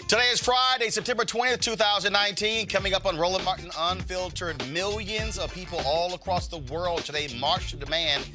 Today is Friday, September 20th, 2019. Coming up on Roland Martin Unfiltered, millions of people all across the world today march to demand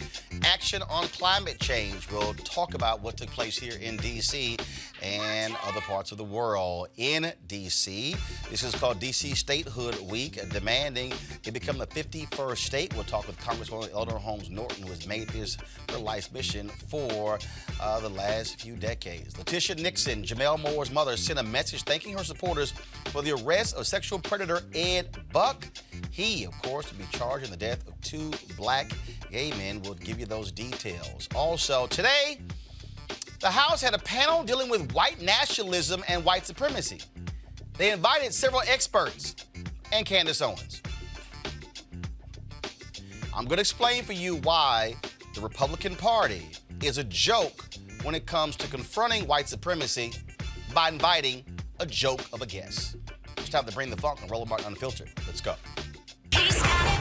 action on climate change. We'll talk about what took place here in D.C. and other parts of the world. In D.C., this is called D.C. Statehood Week, demanding it become the 51st state. We'll talk with Congresswoman Eleanor Holmes Norton, who has made this her life's mission for the last few decades. Leticia Nixon, Gemmel Moore's mother, sent a message thanking her supporters for the arrest of sexual predator Ed Buck. He, of course, will be charged in the death of two black gay men. We'll give you those details. Also, today, the House had a panel dealing with white nationalism and white supremacy. They invited several experts and Candace Owens. I'm going to explain for you why the Republican Party is a joke when it comes to confronting white supremacy by inviting a joke of a guest. It's time to bring the funk and Roland Martin Unfiltered. Let's go. He's got it.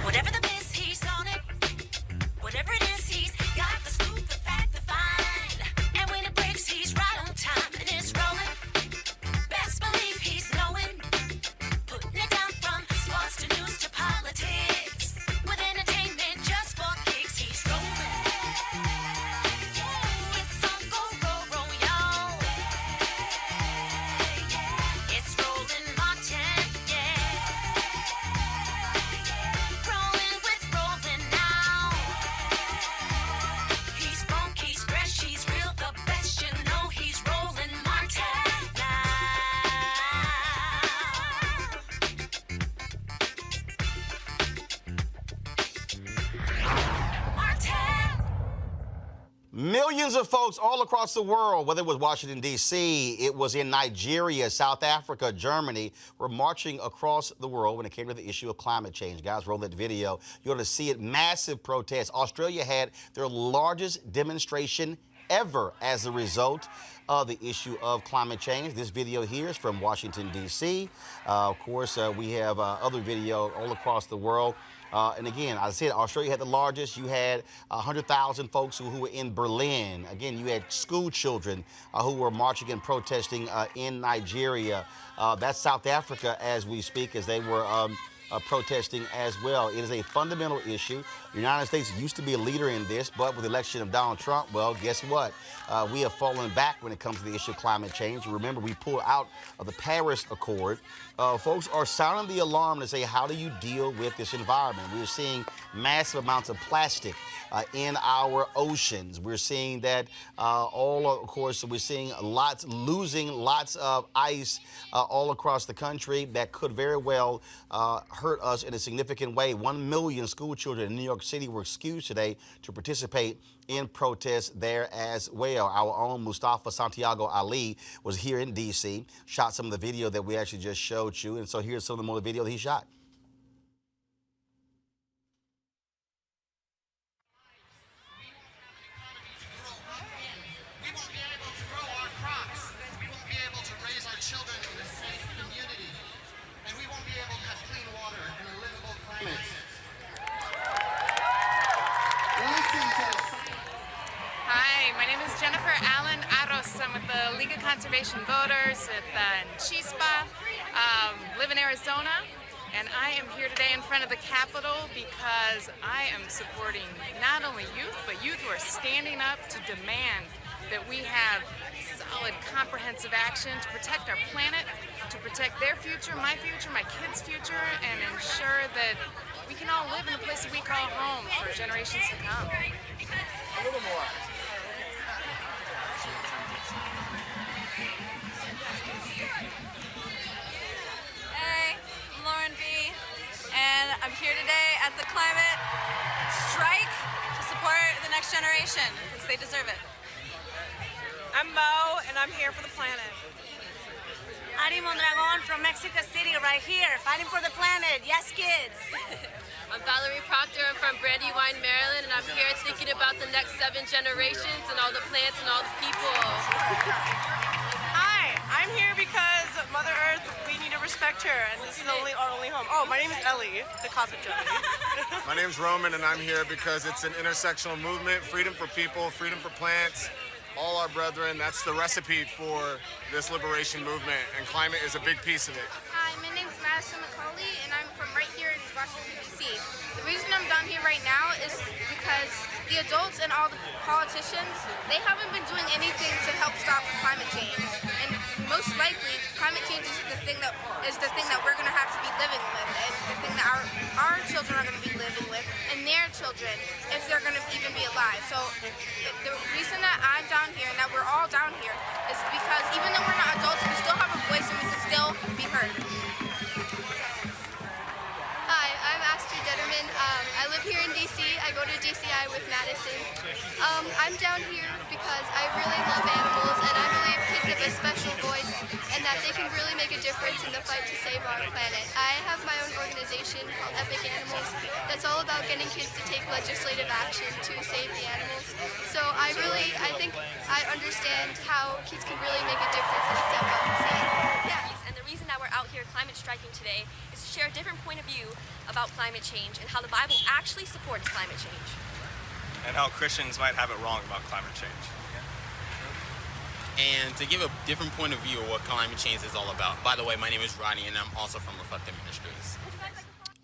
Whatever the biz, he's on it. Whatever it is, he's got the scoop, the fact, the find. And when it breaks, he's right on time and it's rolling. Best believe he's knowing. Putting it down from sports to news to politics. With entertainment just for kicks, he's rolling. It's on go, roll, y'all. It's Roland Martin, yeah. Rolling with Roland now. He's funk, he's fresh, he's real, the best, you know he's Roland Martin now. Martin. Millions of folks all across the world, whether it was Washington, D.C., it was in Nigeria, South Africa, Germany, were marching across the world when it came to the issue of climate change. Guys, roll that video. You're going to see it. Massive protests. Australia had their largest demonstration ever as a result of the issue of climate change. This video here is from Washington, D.C. Of course, we have other video all across the world. And again, I said Australia had the largest. You had 100,000 folks who were in Berlin. Again, you had school children who were marching and protesting in Nigeria. That's South Africa as we speak, as they were protesting as well. It is a fundamental issue. The United States used to be a leader in this, but with the election of Donald Trump, well, guess what? We have fallen back when it comes to the issue of climate change. Remember, we pulled out of the Paris Accord. Folks are sounding the alarm to say, how do you deal with this environment? We're seeing massive amounts of plastic in our oceans. We're seeing that of course, we're seeing losing lots of ice all across the country that could very well hurt us in a significant way. 1 million school children in New York City were excused today to participate in protests there as well. Our own Mustafa Santiago Ali was here in D.C., shot some of the video that we actually just showed you, and so here's some of the more video that he shot. We won't be able to grow our crops. We won't be able to raise our children in a safe community. And we won't be able to have clean water and a livable climate. Listen to the Hi, my name is Jennifer Allen Aros. I'm with the League of Conservation Voters with Chispa, live in Arizona, and I am here today in front of the Capitol because I am supporting not only youth, but youth who are standing up to demand that we have solid, comprehensive action to protect our planet, to protect their future, my kids' future, and ensure that we can all live in a place that we call home for generations to come. a little more. Hey, I'm Lauren B. And I'm here today at the climate strike to support the next generation because they deserve it. I'm Mo, and I'm here for the planet. Ari Mondragon from Mexico City, right here, fighting for the planet. Yes, kids. I'm Valerie Proctor. I'm from Brandywine, Maryland, and I'm here thinking about the next 7 generations and all the plants and all the people. Hi, I'm here because Mother Earth, we need to respect her, and this is our only home. Oh, my name is Ellie, the Cosmic Jelly. My name's Roman, and I'm here because it's an intersectional movement, freedom for people, freedom for plants, all our brethren. That's the recipe for this liberation movement, and climate is a big piece of it. Hi, my name's Madison McCauley, and I'm from right here in Washington, D.C. The reason I'm down here right now is because the adults and all the politicians, they haven't been doing anything to help stop climate change. And most likely, climate change is the thing that we're going to have to be living with, and the thing that our children are going to be living with, and their children, if they're going to even be alive. So the reason that I'm down here and that we're all down here is because even though we're not adults, we still have a voice and we can still be heard. Hi, I'm Astrid Detterman. I live here in DC. I go to DCI with Madison. I'm down here because I really love animals, and I believe kids have a special voice and that they can really make a difference in the fight to save our planet. I have my own organization called Epic Animals that's all about getting kids to take legislative action to save the animals. So I think I understand how kids can really make a difference and step up. So, yeah. And the reason that we're out here climate striking today is to share a different point of view about climate change and how the Bible actually supports climate change. And how Christians might have it wrong about climate change. And to give a different point of view of what climate change is all about. By the way, my name is Ronnie, and I'm also from Reflective Ministries.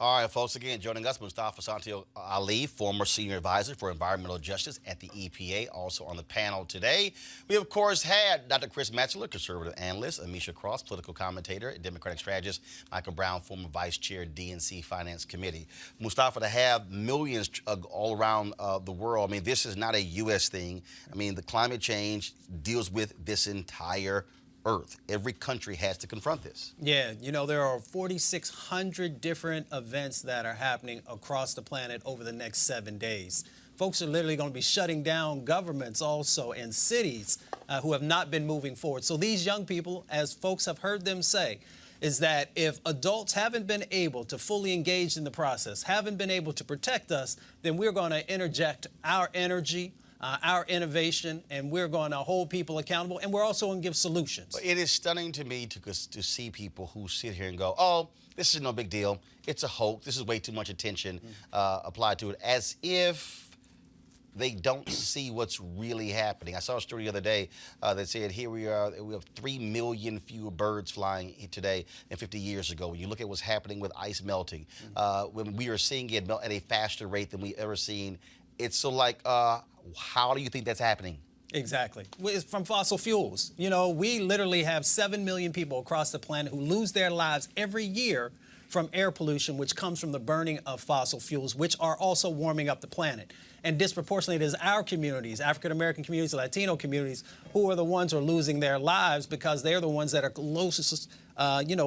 All right, folks, again, joining us, Mustafa Santiago Ali, former senior advisor for environmental justice at the EPA, also on the panel today. We, of course, had Dr. Chris Metzler, conservative analyst, Amisha Cross, political commentator, Democratic strategist, Michael Brown, former vice chair, DNC Finance Committee. Mustafa, to have millions all around the world, I mean, this is not a U.S. thing. I mean, the climate change deals with this entire Earth. Every country has to confront this. Yeah, you know, there are 4,600 different events that are happening across the planet over the next 7 days. Folks are literally going to be shutting down governments also and cities who have not been moving forward. So these young people, as folks have heard them say, is that if adults haven't been able to fully engage in the process, haven't been able to protect us, then we're going to interject our energy, our innovation, and we're going to hold people accountable, and we're also going to give solutions. It is stunning to me to see people who sit here and go, oh, this is no big deal. It's a hoax. This is way too much attention applied to it, as if they don't see what's really happening. I saw a story the other day that said here we are, we have 3 million fewer birds flying today than 50 years ago. When you look at what's happening with ice melting, when we are seeing it melt at a faster rate than we've ever seen, it's so like, how do you think that's happening? Exactly. It's from fossil fuels. You know, we literally have 7 million people across the planet who lose their lives every year from air pollution, which comes from the burning of fossil fuels, which are also warming up the planet. And disproportionately, it is our communities, African-American communities, Latino communities, who are the ones who are losing their lives because they're the ones that are closest,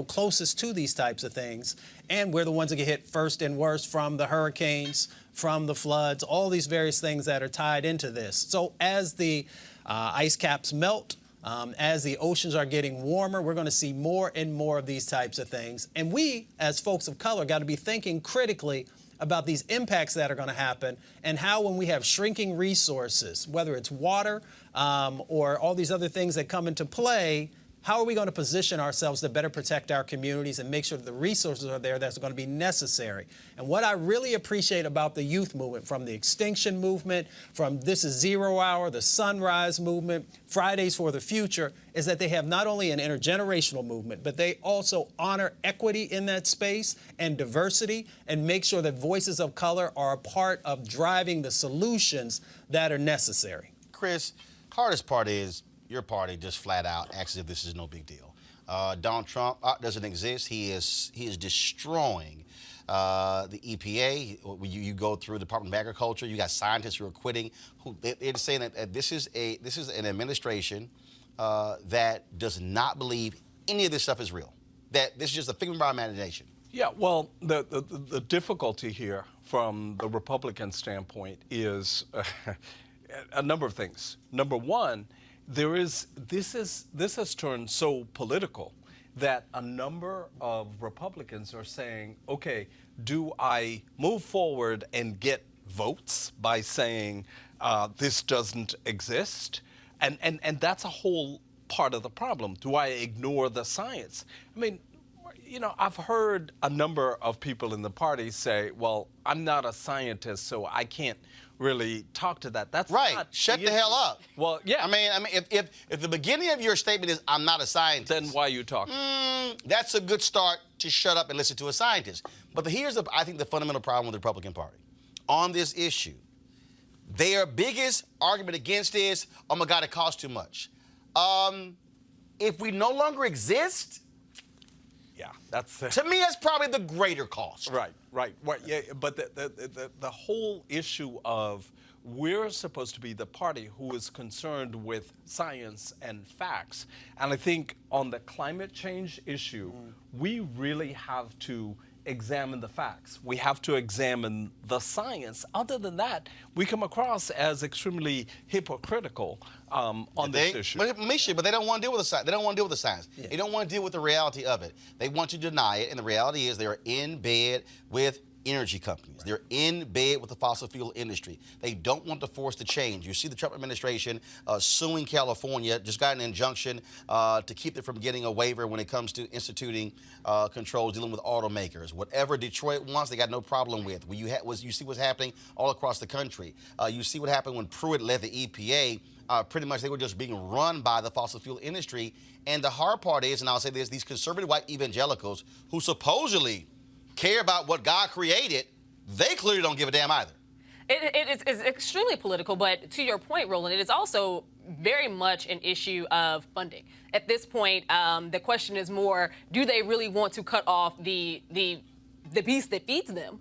closest to these types of things. And we're the ones that get hit first and worst from the hurricanes, from the floods, all these various things that are tied into this. So as the ice caps melt, as the oceans are getting warmer, we're going to see more and more of these types of things. And we, as folks of color, got to be thinking critically about these impacts that are going to happen and how, when we have shrinking resources, whether it's water or all these other things that come into play, how are we going to position ourselves to better protect our communities and make sure that the resources are there that's going to be necessary? And what I really appreciate about the youth movement, from the Extinction movement, from This Is Zero Hour, the Sunrise movement, Fridays for the Future, is that they have not only an intergenerational movement, but they also honor equity in that space and diversity and make sure that voices of color are a part of driving the solutions that are necessary. Chris, hardest part is your party just flat out acts as if this is no big deal. Donald Trump doesn't exist. He is destroying the EPA. You go through the Department of Agriculture. You got scientists who are quitting. They're saying that this is an administration that does not believe any of this stuff is real. That this is just a figment of our imagination. Yeah, well, the difficulty here from the Republican standpoint is a number of things. Number one, this has turned so political that a number of Republicans are saying, okay, do I move forward and get votes by saying this doesn't exist? And that's a whole part of the problem. Do I ignore the science? I mean, you know, I've heard a number of people in the party say, well, I'm not a scientist, so I can't really talk to that. That's right. Not Shut the hell up. Well, yeah. I mean, if the beginning of your statement is I'm not a scientist, then why are you talking? That's a good start to shut up and listen to a scientist. But here's I think the fundamental problem with the Republican Party on this issue. Their biggest argument against is, oh my God, it costs too much. If we no longer exist, yeah, that's to me that's probably the greater cost. Right. Yeah, but the whole issue of we're supposed to be the party who is concerned with science and facts, and I think on the climate change issue, we really have to examine the facts. We have to examine the science. Other than that, we come across as extremely hypocritical on this issue. But they don't want to deal with the science. They don't want to deal with the science. Yeah. They don't want to deal with the reality of it. They want to deny it, and the reality is they're in bed with energy companies. Right. They're in bed with the fossil fuel industry. They don't want to force the change. You see the Trump administration suing California, just got an injunction to keep it from getting a waiver when it comes to instituting controls dealing with automakers. Whatever Detroit wants, they got no problem with. You see what's happening all across the country. You see what happened when Pruitt led the EPA. Pretty much they were just being run by the fossil fuel industry. And the hard part is, and I'll say this, these conservative white evangelicals who supposedly care about what God created, they clearly don't give a damn either. It is extremely political, but to your point, Roland, it is also very much an issue of funding. At this point, the question is more, do they really want to cut off the beast that feeds them?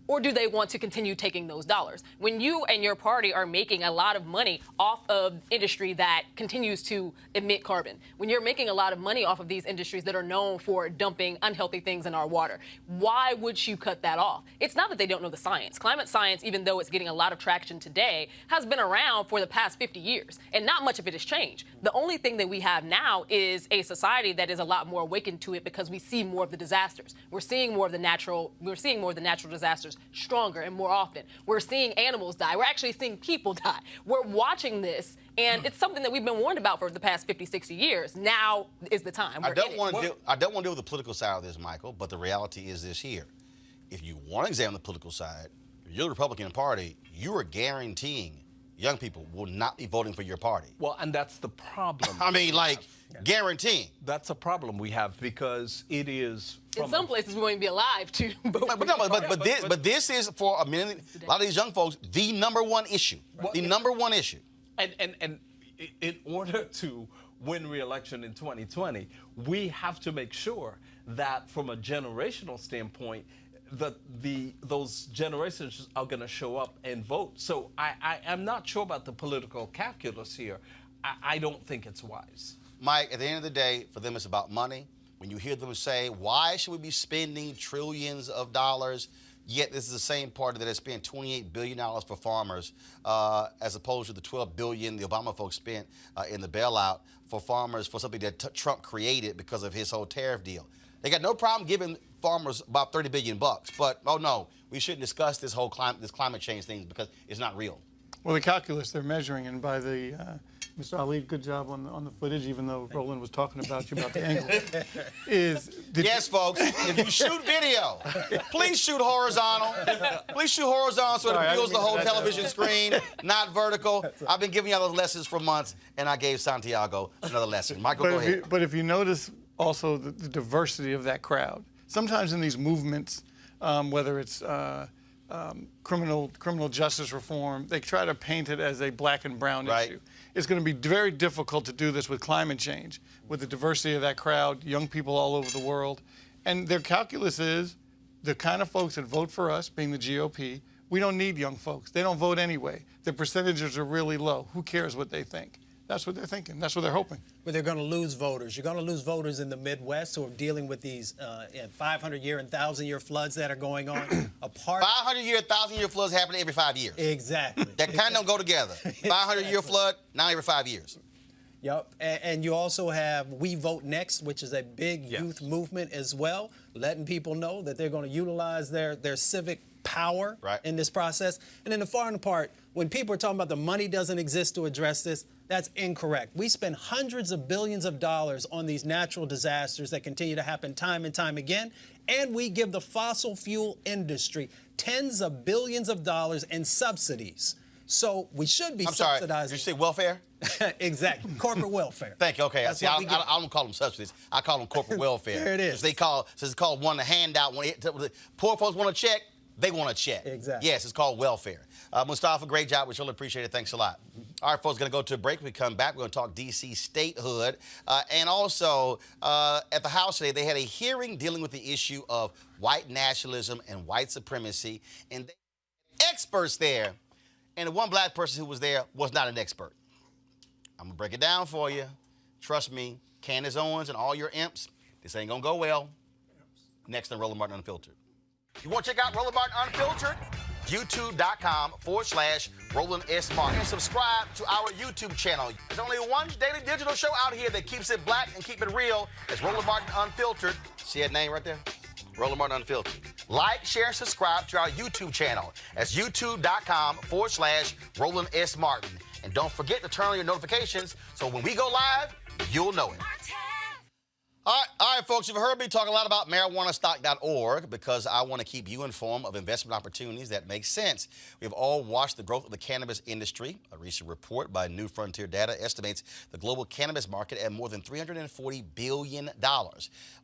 Or do they want to continue taking those dollars? When you and your party are making a lot of money off of industry that continues to emit carbon, when you're making a lot of money off of these industries that are known for dumping unhealthy things in our water, why would you cut that off? It's not that they don't know the science. Climate science, even though it's getting a lot of traction today, has been around for the past 50 years, and not much of it has changed. The only thing that we have now is a society that is a lot more awakened to it because we see more of the disasters. We're seeing more of the natural disasters stronger and more often. We're seeing animals die. We're actually seeing people die. We're watching this, and it's something that we've been warned about for the past 50, 60 years. Now is the time. I don't want to deal with the political side of this, Michael, but the reality is this here. If you want to examine the political side, if you're the Republican Party, you are guaranteeing young people will not be voting for your party. Well, and that's the problem. I mean, guaranteeing. That's a problem we have because it is. In some places, we won't even be alive to vote. But this is for a lot of these young folks the number one issue. Number one issue. And in order to win re-election in 2020, we have to make sure that from a generational standpoint, those generations are going to show up and vote. So I am not sure about the political calculus here. I don't think it's wise. Mike, at the end of the day, for them it's about money. When you hear them say, why should we be spending trillions of dollars, yet this is the same party that has spent $28 billion for farmers as opposed to the $12 billion the Obama folks spent in the bailout for farmers for something that Trump created because of his whole tariff deal. They got no problem giving farmers about $30 billion, but oh no, we shouldn't discuss this whole climate change thing because it's not real. Well, the calculus they're measuring, and by the Mr. Ali, good job on the footage, even though Roland was talking about you about the angle. Yes, folks, if you shoot video, please shoot horizontal. Please shoot horizontal so it reveals the whole television screen, not vertical. I've been giving y'all those lessons for months, and I gave Santiago another lesson. Michael, go ahead. But if you notice also the diversity of that crowd, sometimes in these movements, whether it's criminal justice reform, they try to paint it as a black and brown issue. It's going to be very difficult to do this with climate change, with the diversity of that crowd, young people all over the world. And their calculus is the kind of folks that vote for us, being the GOP, we don't need young folks. They don't vote anyway. The percentages are really low. Who cares what they think? That's what they're thinking. That's what they're hoping. But they're going to lose voters. You're going to lose voters in the Midwest who are dealing with these 500-year and 1,000-year floods that are going on. 500-year, 1,000-year floods happen every 5 years. Exactly. That kind of don't go together. 500-year flood, now every 5 years. Yep. And you also have We Vote Next, which is a big youth movement as well, letting people know that they're going to utilize their civic power in this process. And then the foreign part, when people are talking about the money doesn't exist to address this, That's incorrect. We spend hundreds of billions of dollars on these natural disasters that continue to happen time and time again, and we give the fossil fuel industry tens of billions of dollars in subsidies. So we should be subsidizing. Sorry, did you say welfare? Exactly, corporate welfare. Thank you. Okay, That's see, what I we get. don't call them subsidies. I call them corporate welfare. There it is. Since it's called one handout. When poor folks want a check, they want a check. Exactly. Yes, it's called welfare. Mustafa, great job. We surely appreciate it. Thanks a lot. All right, folks, going to go to a break. When we come back, we're going to talk D.C. statehood. And also, at the House today, they had a hearing dealing with the issue of white nationalism and white supremacy. And they had experts there. And the one black person who was there was not an expert. I'm going to break it down for you. Trust me, Candace Owens and all your imps, this ain't going to go well. Next on Roland Martin Unfiltered. You want to check out Roland Martin Unfiltered? YouTube.com/Roland S. Martin. And subscribe to our YouTube channel. There's only one daily digital show out here that keeps it black and keep it real. It's Roland Martin Unfiltered. See that name right there? Roland Martin Unfiltered. Like, share, and subscribe to our YouTube channel. That's youtube.com/Roland S. Martin. And don't forget to turn on your notifications so when we go live, you'll know it. All right, folks, you've heard me talk a lot about marijuanastock.org because I want to keep you informed of investment opportunities that make sense. We've all watched the growth of the cannabis industry. A recent report by New Frontier Data estimates the global cannabis market at more than $340 billion.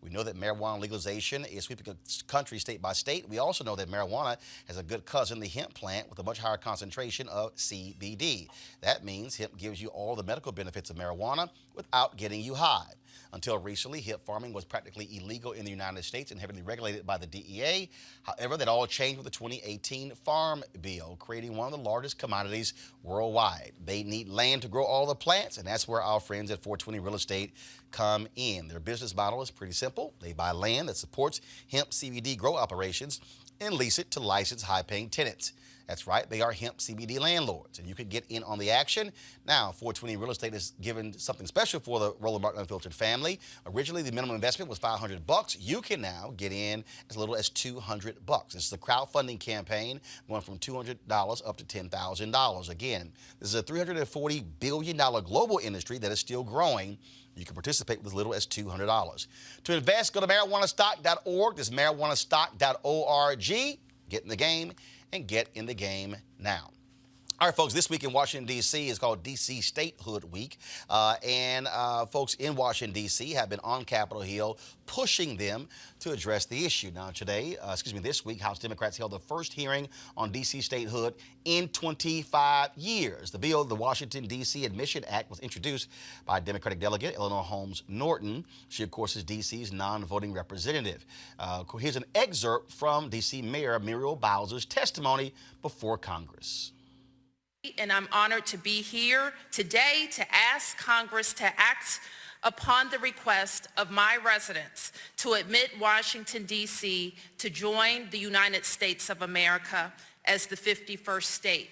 We know that marijuana legalization is sweeping the country state by state. We also know that marijuana has a good cousin, the hemp plant, with a much higher concentration of CBD. That means hemp gives you all the medical benefits of marijuana without getting you high. Until recently, hemp farming was practically illegal in the United States and heavily regulated by the DEA. However, that all changed with the 2018 Farm Bill, creating one of the largest commodities worldwide. They need land to grow all the plants, and that's where our friends at 420 Real Estate come in. Their business model is pretty simple. They buy land that supports hemp CBD grow operations and lease it to licensed high-paying tenants. That's right, they are hemp CBD landlords, and you can get in on the action. Now, 420 Real Estate is given something special for the Roland Martin Unfiltered family. Originally, the minimum investment was $500. You can now get in as little as $200. This is a crowdfunding campaign going from $200 up to $10,000. Again, this is a $340 billion global industry that is still growing. You can participate with as little as $200. To invest, go to marijuanastock.org. This is marijuanastock.org. Get in the game and get in the game now. All right, folks, this week in Washington, D.C. is called D.C. Statehood Week. Folks in Washington, D.C. have been on Capitol Hill pushing them to address the issue. Now, this week, House Democrats held the first hearing on D.C. statehood in 25 years. The bill, the Washington, D.C. Admission Act, was introduced by Democratic delegate Eleanor Holmes Norton. She, of course, is D.C.'s non-voting representative. Here's an excerpt from D.C. Mayor Muriel Bowser's testimony before Congress. And I'm honored to be here today to ask Congress to act upon the request of my residents to admit Washington, D.C. to join the United States of America as the 51st state.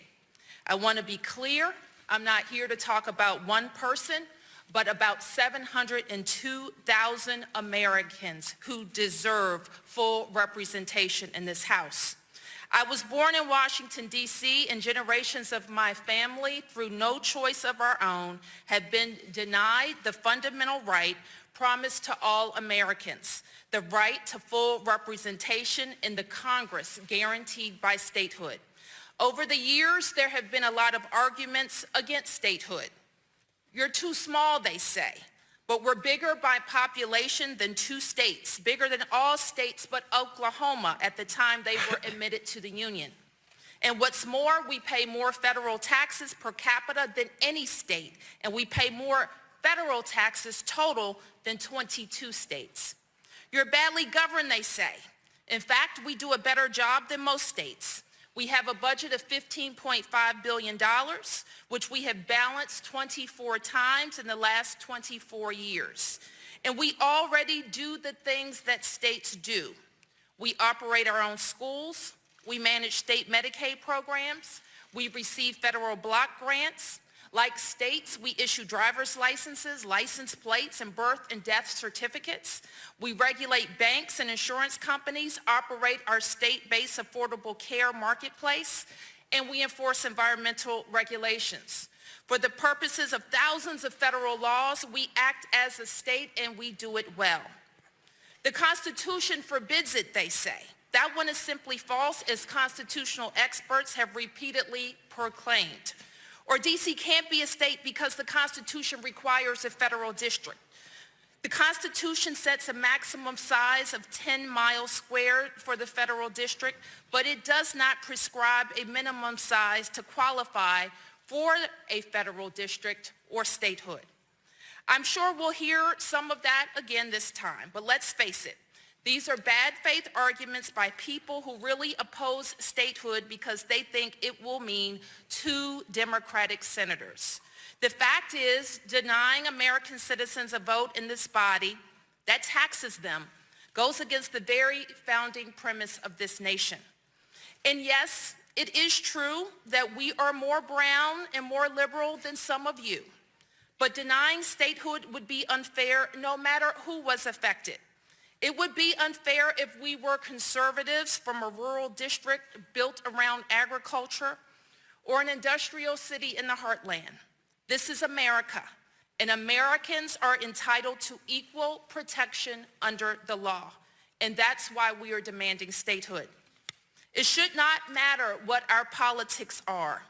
I want to be clear, I'm not here to talk about one person, but about 702,000 Americans who deserve full representation in this House. I was born in Washington, D.C., and generations of my family, through no choice of our own, have been denied the fundamental right promised to all Americans, the right to full representation in the Congress guaranteed by statehood. Over the years, there have been a lot of arguments against statehood. You're too small, they say. But we're bigger by population than 2 states, bigger than all states but Oklahoma at the time they were admitted to the Union. And what's more, we pay more federal taxes per capita than any state, and we pay more federal taxes total than 22 states. You're badly governed, they say. In fact, we do a better job than most states. We have a budget of $15.5 billion, which we have balanced 24 times in the last 24 years. And we already do the things that states do. We operate our own schools. We manage state Medicaid programs. We receive federal block grants. Like states, we issue driver's licenses, license plates, and birth and death certificates. We regulate banks and insurance companies, operate our state-based affordable care marketplace, and we enforce environmental regulations. For the purposes of thousands of federal laws, we act as a state and we do it well. The Constitution forbids it, they say. That one is simply false, as constitutional experts have repeatedly proclaimed. Or D.C. can't be a state because the Constitution requires a federal district. The Constitution sets a maximum size of 10 miles squared for the federal district, but it does not prescribe a minimum size to qualify for a federal district or statehood. I'm sure we'll hear some of that again this time, but let's face it. These are bad faith arguments by people who really oppose statehood because they think it will mean 2 Democratic senators. The fact is, denying American citizens a vote in this body that taxes them goes against the very founding premise of this nation. And yes, it is true that we are more brown and more liberal than some of you, but denying statehood would be unfair no matter who was affected. It would be unfair if we were conservatives from a rural district built around agriculture or an industrial city in the heartland. This is America, and Americans are entitled to equal protection under the law, and that's why we are demanding statehood. It should not matter what our politics are.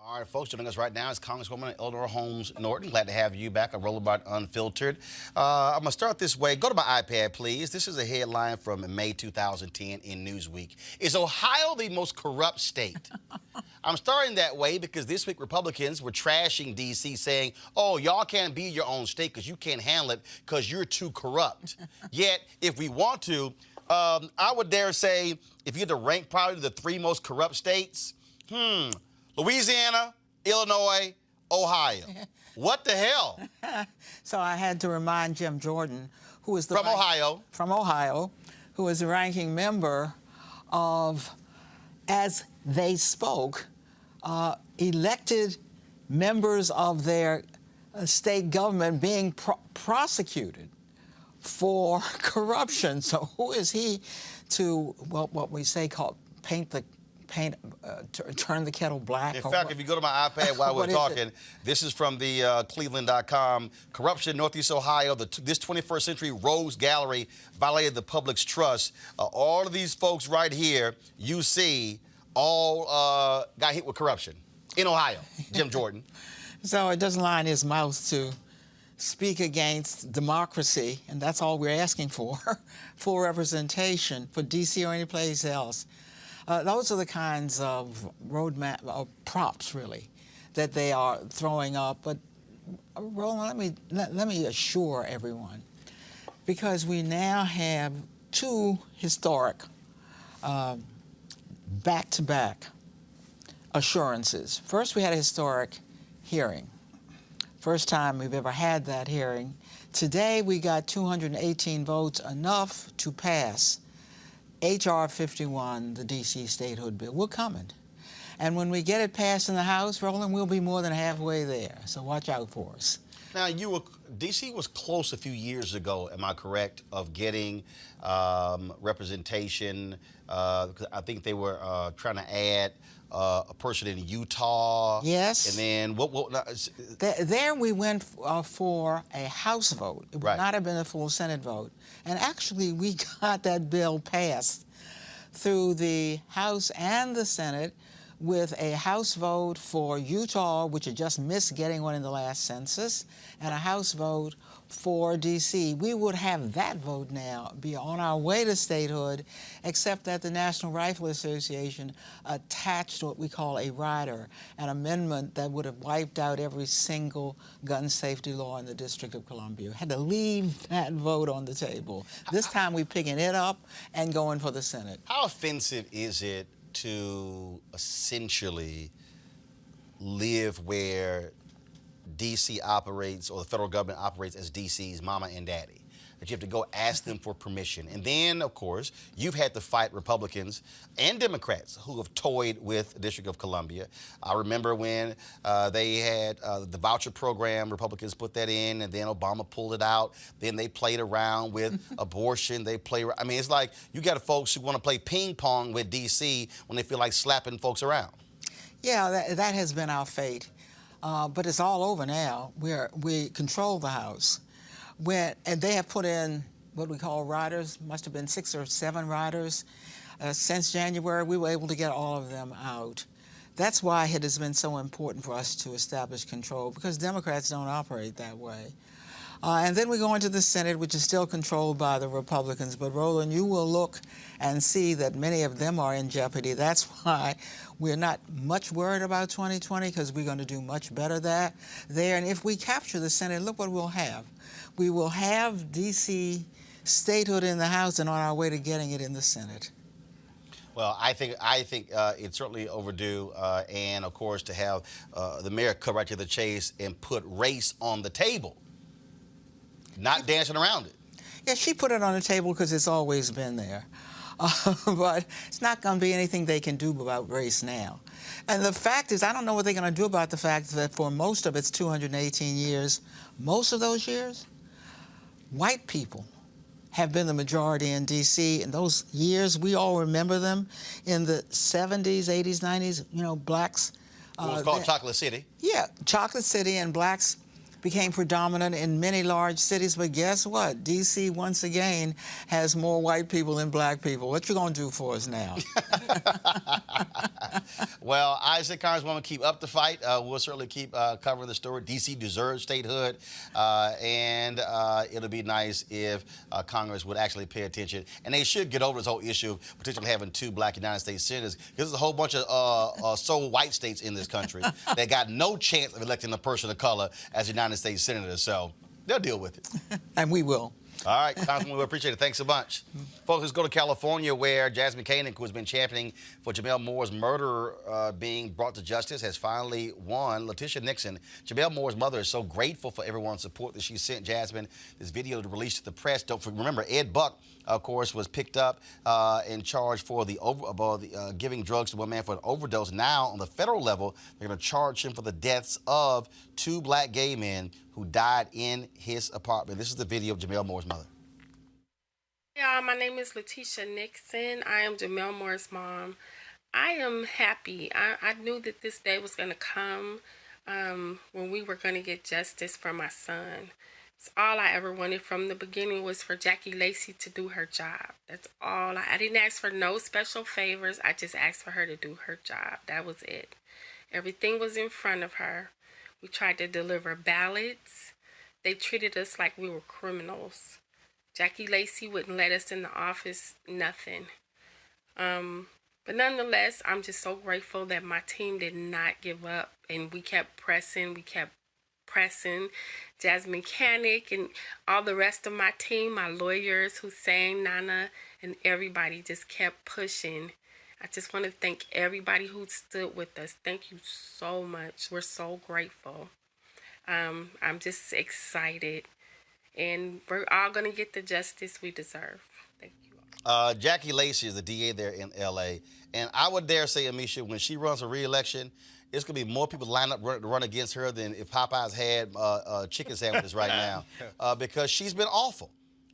All right, folks, joining us right now is Congresswoman Eleanor Holmes Norton. Glad to have you back on Roland Unfiltered. I'm going to start this way. Go to my iPad, please. This is a headline from May 2010 in Newsweek. Is Ohio the most corrupt state? I'm starting that way because this week Republicans were trashing D.C., saying, oh, y'all can't be your own state because you can't handle it because you're too corrupt. Yet, if we want to, I would dare say, if you had to rank probably the 3 most corrupt states, Louisiana, Illinois, Ohio. What the hell? So I had to remind Jim Jordan, who is from Ohio, who is the ranking member of, as they spoke, elected members of their state government being prosecuted for corruption. So who is he to, well, what we say called turn the kettle black? In fact, if you go to my iPad while we're talking, this is from the Cleveland.com. Corruption, Northeast Ohio. This 21st century rogues gallery violated the public's trust. All of these folks right here, you see, all got hit with corruption in Ohio. Jim Jordan. So it doesn't lie in his mouth to speak against democracy, and that's all we're asking for, full representation for D.C. or any place else. Those are the kinds of roadmap props, really, that they are throwing up. But Roland, let me assure everyone, because we now have 2 historic back-to-back assurances. First, we had a historic hearing. First time we've ever had that hearing. Today, we got 218 votes, enough to pass H.R. 51, the D.C. statehood bill. We're coming. And when we get it passed in the House, Roland, we'll be more than halfway there. So watch out for us. Now, D.C. was close a few years ago, am I correct, of getting representation. I think they were trying to add a person in Utah. Yes. And then There we went for a House vote. It would not have been a full Senate vote. And actually, we got that bill passed through the House and the Senate with a House vote for Utah, which had just missed getting one in the last census, and a House vote for D.C. We would have that vote now, be on our way to statehood, except that the National Rifle Association attached what we call a rider, an amendment that would have wiped out every single gun safety law in the District of Columbia. Had to leave that vote on the table. This time we're picking it up and going for the Senate. How offensive is it to essentially live where D.C. operates, or the federal government operates as D.C.'s mama and daddy, that you have to go ask them for permission? And then, of course, you've had to fight Republicans and Democrats who have toyed with the District of Columbia. I remember when they had the voucher program, Republicans put that in, and then Obama pulled it out. Then they played around with abortion. I mean, it's like you got folks who want to play ping pong with D.C. when they feel like slapping folks around. Yeah, that has been our fate. but it's all over now. We control the House. And they have put in what we call riders, must have been 6 or 7 riders. Since January, we were able to get all of them out. That's why it has been so important for us to establish control, because Democrats don't operate that way. And then we go into the Senate, which is still controlled by the Republicans. But, Roland, you will look and see that many of them are in jeopardy. That's why we're not much worried about 2020, because we're going to do much better there. And if we capture the Senate, look what we'll have. We will have D.C. statehood in the House and on our way to getting it in the Senate. Well, I think it's certainly overdue, and of course to have the mayor cut right to the chase and put race on the table, not dancing around it. Yeah, she put it on the table because it's always been there, but it's not going to be anything they can do about race now. And the fact is, I don't know what they're going to do about the fact that for most of its 218 years, most of those years, white people have been the majority in D.C. In those years, we all remember them. In the 70s, 80s, 90s, you know, blacks... It was called Chocolate City. Yeah, Chocolate City, and blacks became predominant in many large cities. But guess what? D.C., once again, has more white people than black people. What you going to do for us now? Well, I say, Congresswoman, keep up the fight. We'll certainly keep covering the story. D.C. deserves statehood, and it'll be nice if Congress would actually pay attention. And they should get over this whole issue of potentially having 2 black United States senators, because there's a whole bunch of sole white states in this country that got no chance of electing a person of color as United States senator. So they'll deal with it. And we will. All right, Congressman, we appreciate it. Thanks so much. Folks, let's go to California, where Jasmine Koenig, who has been championing for Gemmel Moore's murder being brought to justice, has finally won. Leticia Nixon, Gemmel Moore's mother, is so grateful for everyone's support that she sent Jasmine this video to release to the press. Don't remember, Ed Buck, of course, was picked up and charged for giving drugs to one man for an overdose. Now, on the federal level, they're going to charge him for the deaths of 2 black gay men who died in his apartment. This is the video of Gemmel Moore's mother. Hey, y'all, my name is Leticia Nixon. I am Gemmel Moore's mom. I am happy. I knew that this day was going to come when we were going to get justice for my son. It's all I ever wanted from the beginning was for Jackie Lacey to do her job. That's all. I didn't ask for no special favors. I just asked for her to do her job. That was it. Everything was in front of her. We tried to deliver ballots. They treated us like we were criminals. Jackie Lacey wouldn't let us in the office, nothing. But nonetheless, I'm just so grateful that my team did not give up, and we kept pressing. Jasmine Koenig and all the rest of my team, my lawyers, Hussein, Nana, and everybody just kept pushing. I just want to thank everybody who stood with us. Thank you so much. We're so grateful. I'm just excited. And we're all going to get the justice we deserve. Thank you. Jackie Lacey is the DA there in L.A. And I would dare say, Amisha, when she runs for re-election, it's going to be more people lined up to run against her than if Popeyes had chicken sandwiches right now, because she's been awful.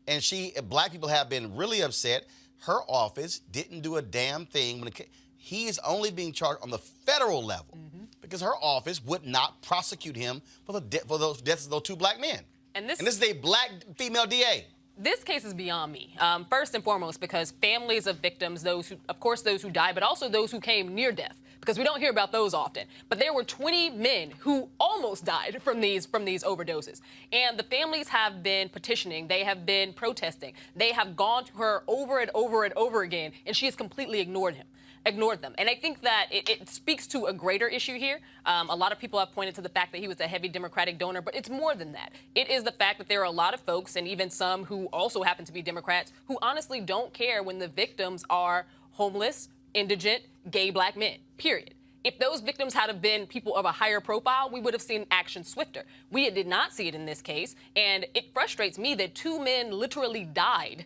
And black people have been really upset. Her office didn't do a damn thing. He is only being charged on the federal level because her office would not prosecute him for those deaths of those 2 black men. And this is a black female DA. This case is beyond me. First and foremost, because families of victims, those who died, but also those who came near death, because we don't hear about those often. But there were 20 men who almost died from these overdoses. And the families have been petitioning. They have been protesting. They have gone to her over and over and over again, and she has completely ignored them. And I think that it speaks to a greater issue here. A lot of people have pointed to the fact that he was a heavy Democratic donor, but it's more than that. It is the fact that there are a lot of folks, and even some who also happen to be Democrats, who honestly don't care when the victims are homeless, indigent, gay black men, period. If those victims had been people of a higher profile, we would have seen action swifter. We did not see it in this case, and it frustrates me that 2 men literally died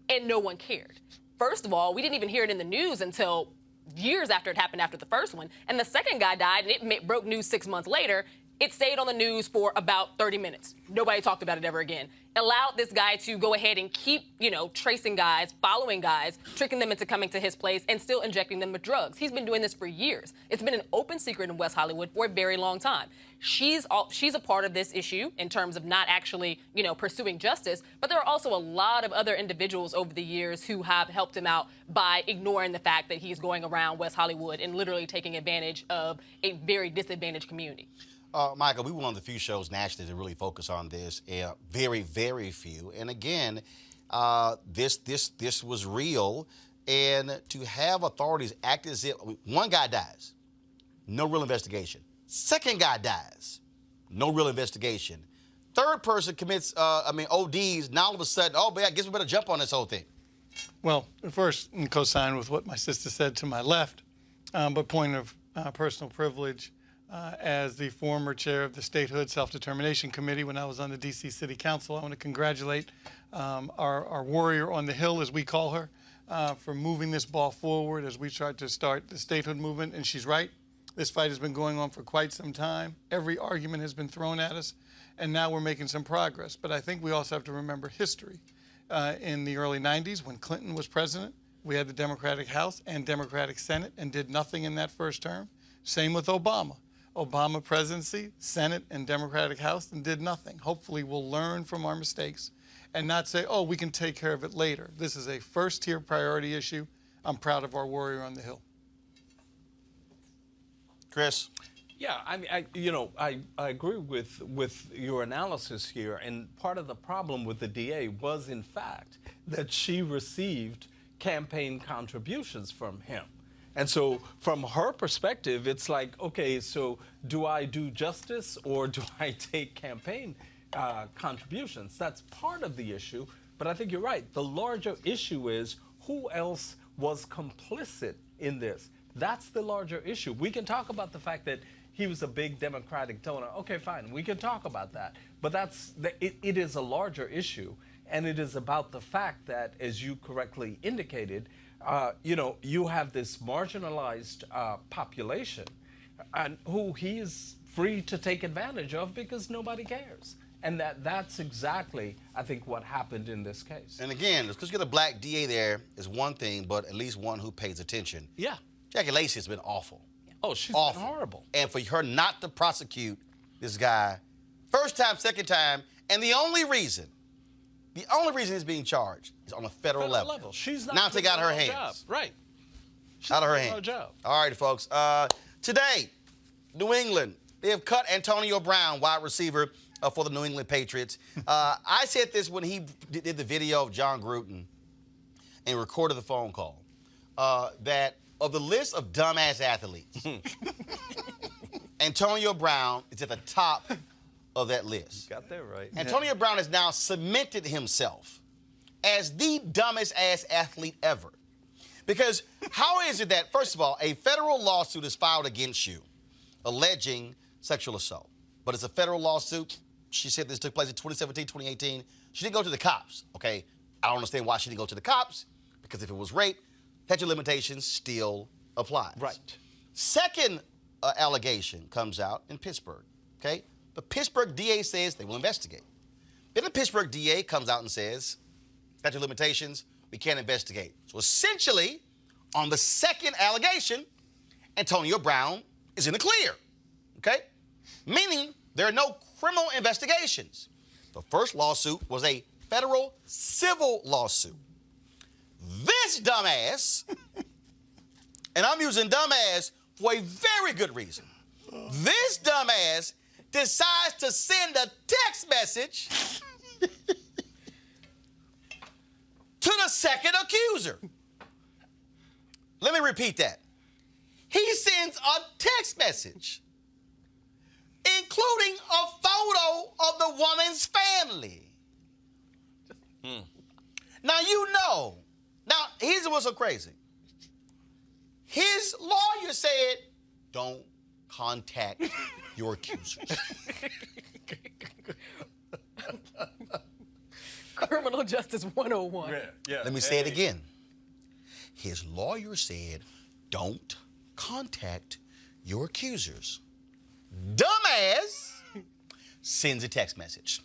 and no one cared. First of all, we didn't even hear it in the news until years after it happened after the first one, and the second guy died, and it broke news 6 months later. It stayed on the news for about 30 minutes. Nobody talked about it ever again. Allowed this guy to go ahead and keep, tracing guys, following guys, tricking them into coming to his place, and still injecting them with drugs. He's been doing this for years. It's been an open secret in West Hollywood for a very long time. She's a part of this issue in terms of not actually, pursuing justice, but there are also a lot of other individuals over the years who have helped him out by ignoring the fact that he's going around West Hollywood and literally taking advantage of a very disadvantaged community. Michael, we were one of the few shows nationally to really focus on this. Very, very few. And again, this was real. And to have authorities act as if one guy dies, no real investigation. Second guy dies, no real investigation. Third person commits, ODs. Now all of a sudden, I guess we better jump on this whole thing. Well, first, co-sign with what my sister said to my left, but point of personal privilege. As the former chair of the Statehood Self-Determination Committee when I was on the D.C. City Council, I want to congratulate our warrior on the Hill, as we call her, for moving this ball forward as we tried to start the statehood movement. And she's right. This fight has been going on for quite some time. Every argument has been thrown at us, and now we're making some progress. But I think we also have to remember history. In the early 90s, when Clinton was president, we had the Democratic House and Democratic Senate and did nothing in that first term. Same with Obama. Obama presidency, Senate, and Democratic House, and did nothing. Hopefully we'll learn from our mistakes and not say, we can take care of it later. This is a first-tier priority issue. I'm proud of our warrior on the Hill. Chris? Yeah, I agree with your analysis here. And part of the problem with the DA was, in fact, that she received campaign contributions from him. And so from her perspective, it's like, okay, so do I do justice or do I take campaign contributions? That's part of the issue. But I think you're right. The larger issue is who else was complicit in this? That's the larger issue. We can talk about the fact that he was a big Democratic donor. Okay, fine. We can talk about that. But it is a larger issue. And it is about the fact that, as you correctly indicated, you have this marginalized population and who he is free to take advantage of because nobody cares. And that's exactly, I think, what happened in this case. And again, because you get a black DA there is one thing, but at least one who pays attention. Yeah. Jackie Lacey has been awful. Oh, she's awful. been horrible. And for her not to prosecute this guy, first time, second time, and the only reason he's being charged is on a federal level. She's not now take out her hands. Job. Right. She's out of her hands. Her job. All right, folks. Today, New England, they have cut Antonio Brown, wide receiver for the New England Patriots. I said this when he did the video of John Gruden and recorded the phone call, that of the list of dumbass athletes, Antonio Brown is at the top of that list. You got that right. Antonio Brown has now cemented himself as the dumbest ass athlete ever. Because how is it that, first of all, a federal lawsuit is filed against you alleging sexual assault, but it's a federal lawsuit. She said this took place in 2017, 2018. She didn't go to the cops, okay? I don't understand why she didn't go to the cops, because if it was rape, statute of limitations still applies. Right. Second allegation comes out in Pittsburgh, okay? The Pittsburgh DA says they will investigate. Then the Pittsburgh DA comes out and says, statute of limitations, we can't investigate. So essentially, on the second allegation, Antonio Brown is in the clear, okay? Meaning there are no criminal investigations. The first lawsuit was a federal civil lawsuit. This dumbass, and I'm using dumbass for a very good reason. This dumbass decides to send a text message to the second accuser. Let me repeat that. He sends a text message, including a photo of the woman's family. Now, now, here's what's so crazy. His lawyer said, don't contact your accusers. Criminal Justice 101. Yeah. Let me say it again. His lawyer said, don't contact your accusers. dumbass sends a text message.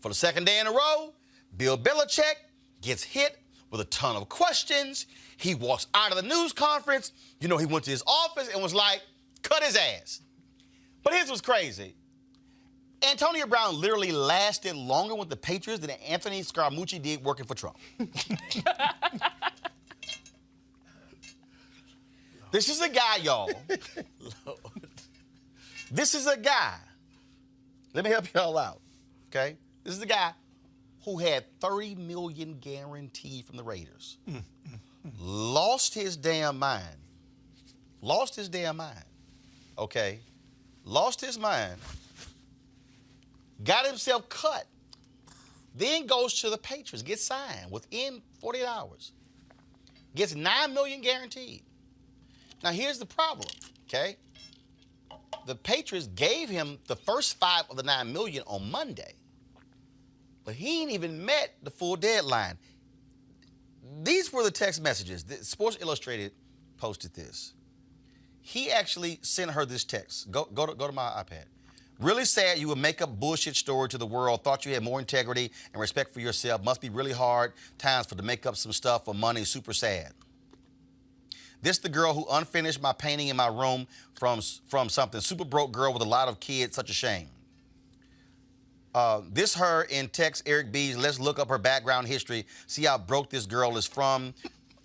For the second day in a row, Bill Belichick gets hit with a ton of questions. He walks out of the news conference. You know, he went to his office and was like, cut his ass. But here's what's crazy. Antonio Brown literally lasted longer with the Patriots than Anthony Scaramucci did working for Trump. This is a guy, y'all. This is a guy. Let me help y'all out, okay? This is a guy who had $30 million guaranteed from the Raiders. Lost his damn mind. Lost his damn mind, okay? Lost his mind. Got himself cut. Then goes to the Patriots, gets signed within 48 hours. Gets $9 million guaranteed. Now, here's the problem, okay? The Patriots gave him the first 5 of the $9 million on Monday, but he ain't even met the full deadline. These were the text messages. Sports Illustrated posted this. He actually sent her this text. Go to my iPad. Really sad you would make up bullshit story to the world. Thought you had more integrity and respect for yourself. Must be really hard times to make up some stuff for money. Super sad. This the girl who unfinished my painting in my room from something. Super broke girl with a lot of kids. Such a shame. This her in text Eric B's. Let's look up her background history. See how broke this girl is from.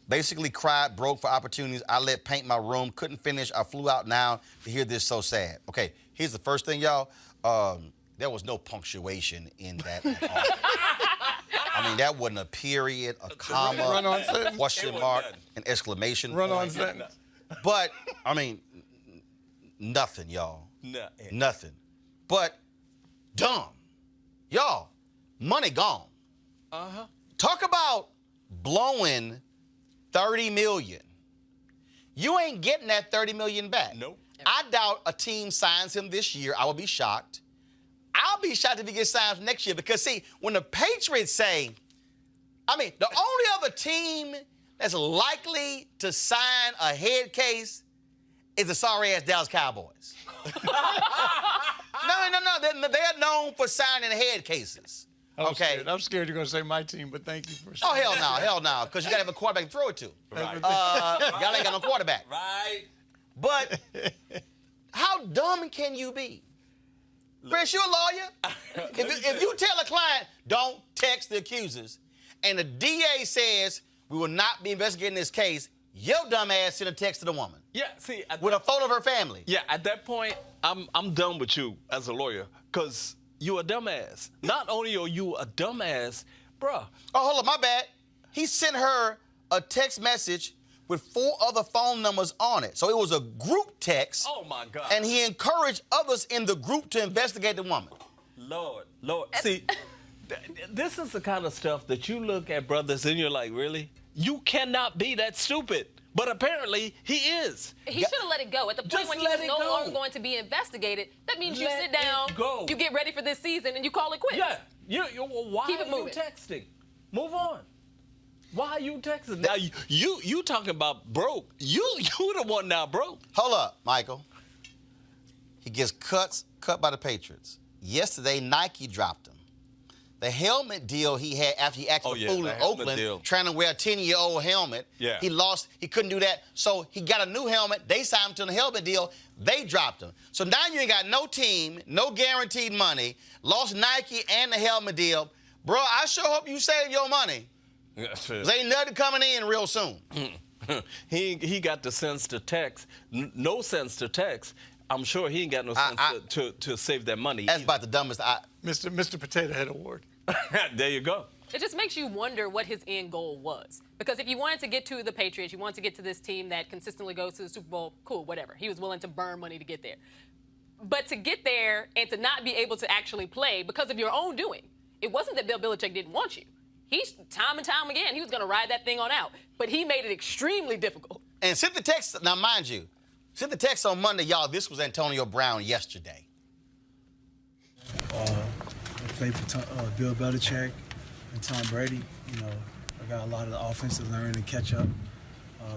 Basically cried, broke for opportunities. I let paint my room. Couldn't finish. I flew out now to hear this. So sad. Okay, here's the first thing, y'all. There was no punctuation in that at all. I mean, that wasn't a period, a comma, Run-on sentence. question mark, an exclamation point. Run-on sentence. But, I mean, nothing, y'all. Nothing. But dumb. Y'all, money gone. Talk about blowing $30 million. You ain't getting that $30 million back. Nope. I doubt a team signs him this year. I will be shocked. I'll be shocked if he gets signed next year because, see, when the Patriots say, I mean, the only other team that's likely to sign a head case is the sorry-ass Dallas Cowboys. No. They're known for signing head cases. Okay. I'm scared you're going to say my team, but thank you for Oh, saying hell no, because you got to have a quarterback to throw it to. Right. Y'all ain't got no quarterback. Right. But how dumb can you be? Chris, you're a lawyer. If you tell a client, don't text the accusers, and the DA says, we will not be investigating this case, your dumb ass sent a text to the woman. Yeah, see. With a photo of her family. Yeah, at that point, I'm done with you as a lawyer, because you're a dumbass. Not only are you a dumbass, bruh. Oh, hold on, my bad. He sent her a text message with 4 other phone numbers on it. So it was a group text. Oh, my God. And he encouraged others in the group to investigate the woman. Lord. See, this is the kind of stuff that you look at brothers and you're like, really? You cannot be that stupid. But apparently, he is. He should have let it go. At the point when he was no longer going to be investigated, that means you sit down, you get ready for this season, and you call it quits. Yeah. Why Keep it are you moving. texting? Move on. Why are you texting? Now, you talking about broke. You the one now broke. Hold up, Michael. He gets cut by the Patriots. Yesterday, Nike dropped him. The helmet deal he had after he acted a fool in Oakland, trying to wear a 10-year-old helmet. Yeah. He lost. He couldn't do that. So he got a new helmet. They signed him to the helmet deal. They dropped him. So now you ain't got no team, no guaranteed money, lost Nike and the helmet deal. Bro, I sure hope you save your money. There ain't nothing coming in real soon. He got the sense to text. No sense to text. I'm sure he ain't got no sense to save that money. That's about the dumbest. Mr. Potato Head Award. There you go. It just makes you wonder what his end goal was. Because if you wanted to get to the Patriots, you wanted to get to this team that consistently goes to the Super Bowl, cool, whatever. He was willing to burn money to get there. But to get there and to not be able to actually play because of your own doing, it wasn't that Bill Belichick didn't want you. He's time and time again, he was going to ride that thing on out. But he made it extremely difficult. And sent the text, now mind you, sent the text on Monday, y'all, this was Antonio Brown yesterday. I played for Bill Belichick and Tom Brady. You know, I got a lot of the offense to learn and catch up.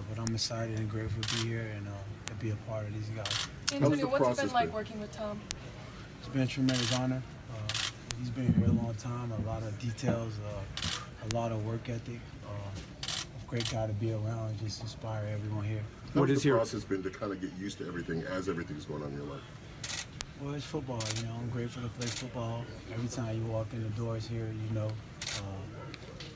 But I'm excited and grateful to be here and to be a part of these guys. Antonio, what's it been like working with Tom? It's been a tremendous honor. He's been here a long time, a lot of details, a lot of work ethic. A great guy to be around and just inspire everyone here. What has the process been to kind of get used to everything as everything's going on in your life? Well, it's football, you know. I'm grateful to play football. Every time you walk in the doors here, you know,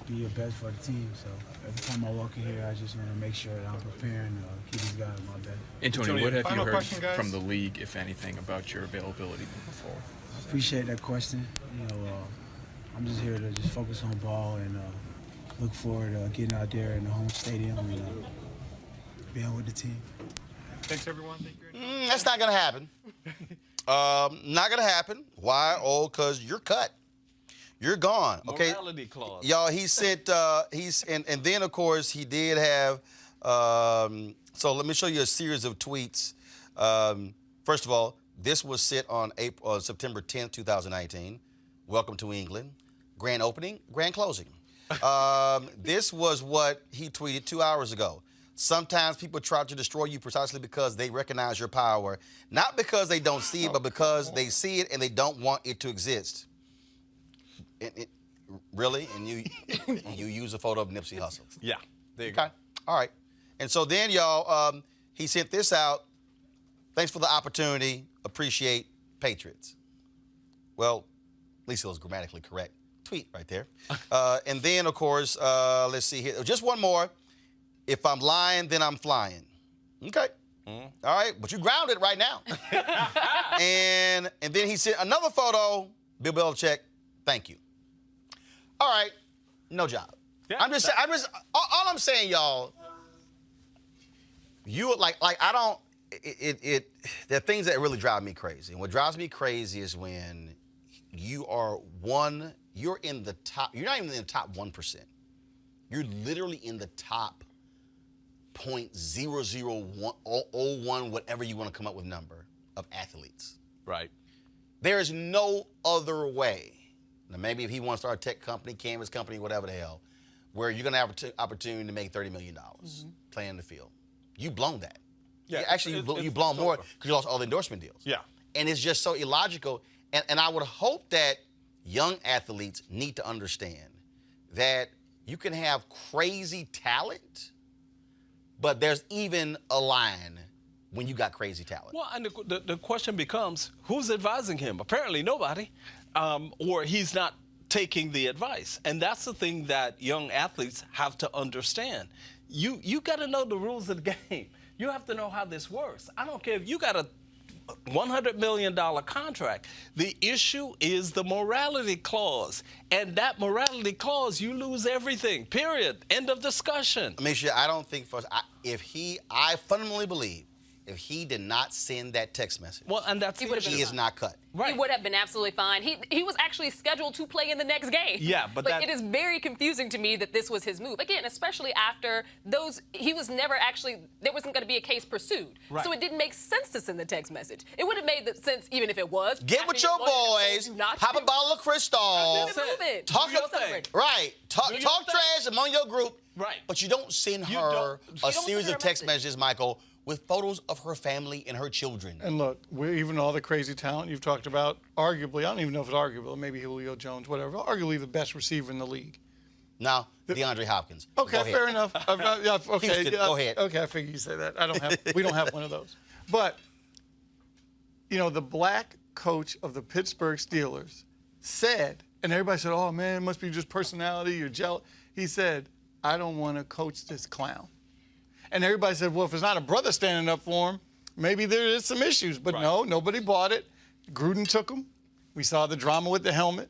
do your best for the team. So every time I walk in here, I just want to make sure that I'm preparing to keep these guys on my back. Antonio, what have you heard from the league, if anything, about your availability moving forward? I appreciate that question. You know, I'm just here to just focus on ball and look forward to getting out there in the home stadium and being with the team. Thanks, everyone. Thank you. That's not going to happen. Not going to happen. Why? Oh, because you're cut. You're gone. Okay. Morality clause. Y'all, he said, and then, of course, he did have, so let me show you a series of tweets. First of all, this was sent on September 10th, 2019. Welcome to England. Grand opening, grand closing. This was what he tweeted 2 hours ago. Sometimes people try to destroy you precisely because they recognize your power, not because they don't see it, but because they see it and they don't want it to exist. Really? And you use a photo of Nipsey Hussle? Yeah. There you go. All right. And so then, y'all, he sent this out. Thanks for the opportunity. Appreciate Patriots. Well, at least it was grammatically correct. Tweet right there. And then, of course, let's see here. Just one more. If I'm lying, then I'm flying. Okay. All right. But you grounded right now. and then he sent another photo. Bill Belichick, thank you. All right. No job. Yeah, all I'm saying, y'all, you like I don't, there are things that really drive me crazy. And what drives me crazy is when you're in the top, you're not even in the top 1%. You're literally in the top 0.001, whatever you want to come up with number of athletes. Right. There is no other way. Now, maybe if he wants to start a tech company, canvas company, whatever the hell, where you're going to have an opportunity to make $30 million playing in the field. You've blown that. Yeah, Actually, you've blown more because you lost all the endorsement deals. Yeah. And it's just so illogical. And I would hope that young athletes need to understand that you can have crazy talent, but there's even a line when you got crazy talent. Well, and the question becomes, who's advising him? Apparently nobody, or he's not taking the advice. And that's the thing that young athletes have to understand. You got to know the rules of the game. You have to know how this works. I don't care if you got a $100 million contract. The issue is the morality clause. And that morality clause, you lose everything, period. End of discussion. Misha, I don't think, I fundamentally believe, if he did not send that text message, well, and that's he is not cut. Right. He would have been absolutely fine. He was actually scheduled to play in the next game. Yeah, but it is very confusing to me that this was his move. Again, especially after he was never actually, there wasn't going to be a case pursued. Right. So it didn't make sense to send the text message. It would have made sense even if it was. Get with your boys, pop a bottle of Cristal, talk trash among your group. Right. But you don't send her a series of text messages, Michael, with photos of her family and her children. And look, even all the crazy talent you've talked about, arguably, I don't even know if it's arguable, maybe Julio Jones, whatever, arguably the best receiver in the league. No, DeAndre Hopkins. Okay, fair enough. Okay, Houston, go ahead. Okay, I figured you say that. We don't have one of those. But, you know, the black coach of the Pittsburgh Steelers said, and everybody said, oh man, it must be just personality, you're jealous. He said, I don't want to coach this clown. And everybody said, well, if it's not a brother standing up for him, maybe there is some issues. But no, nobody bought it. Gruden took him. We saw the drama with the helmet.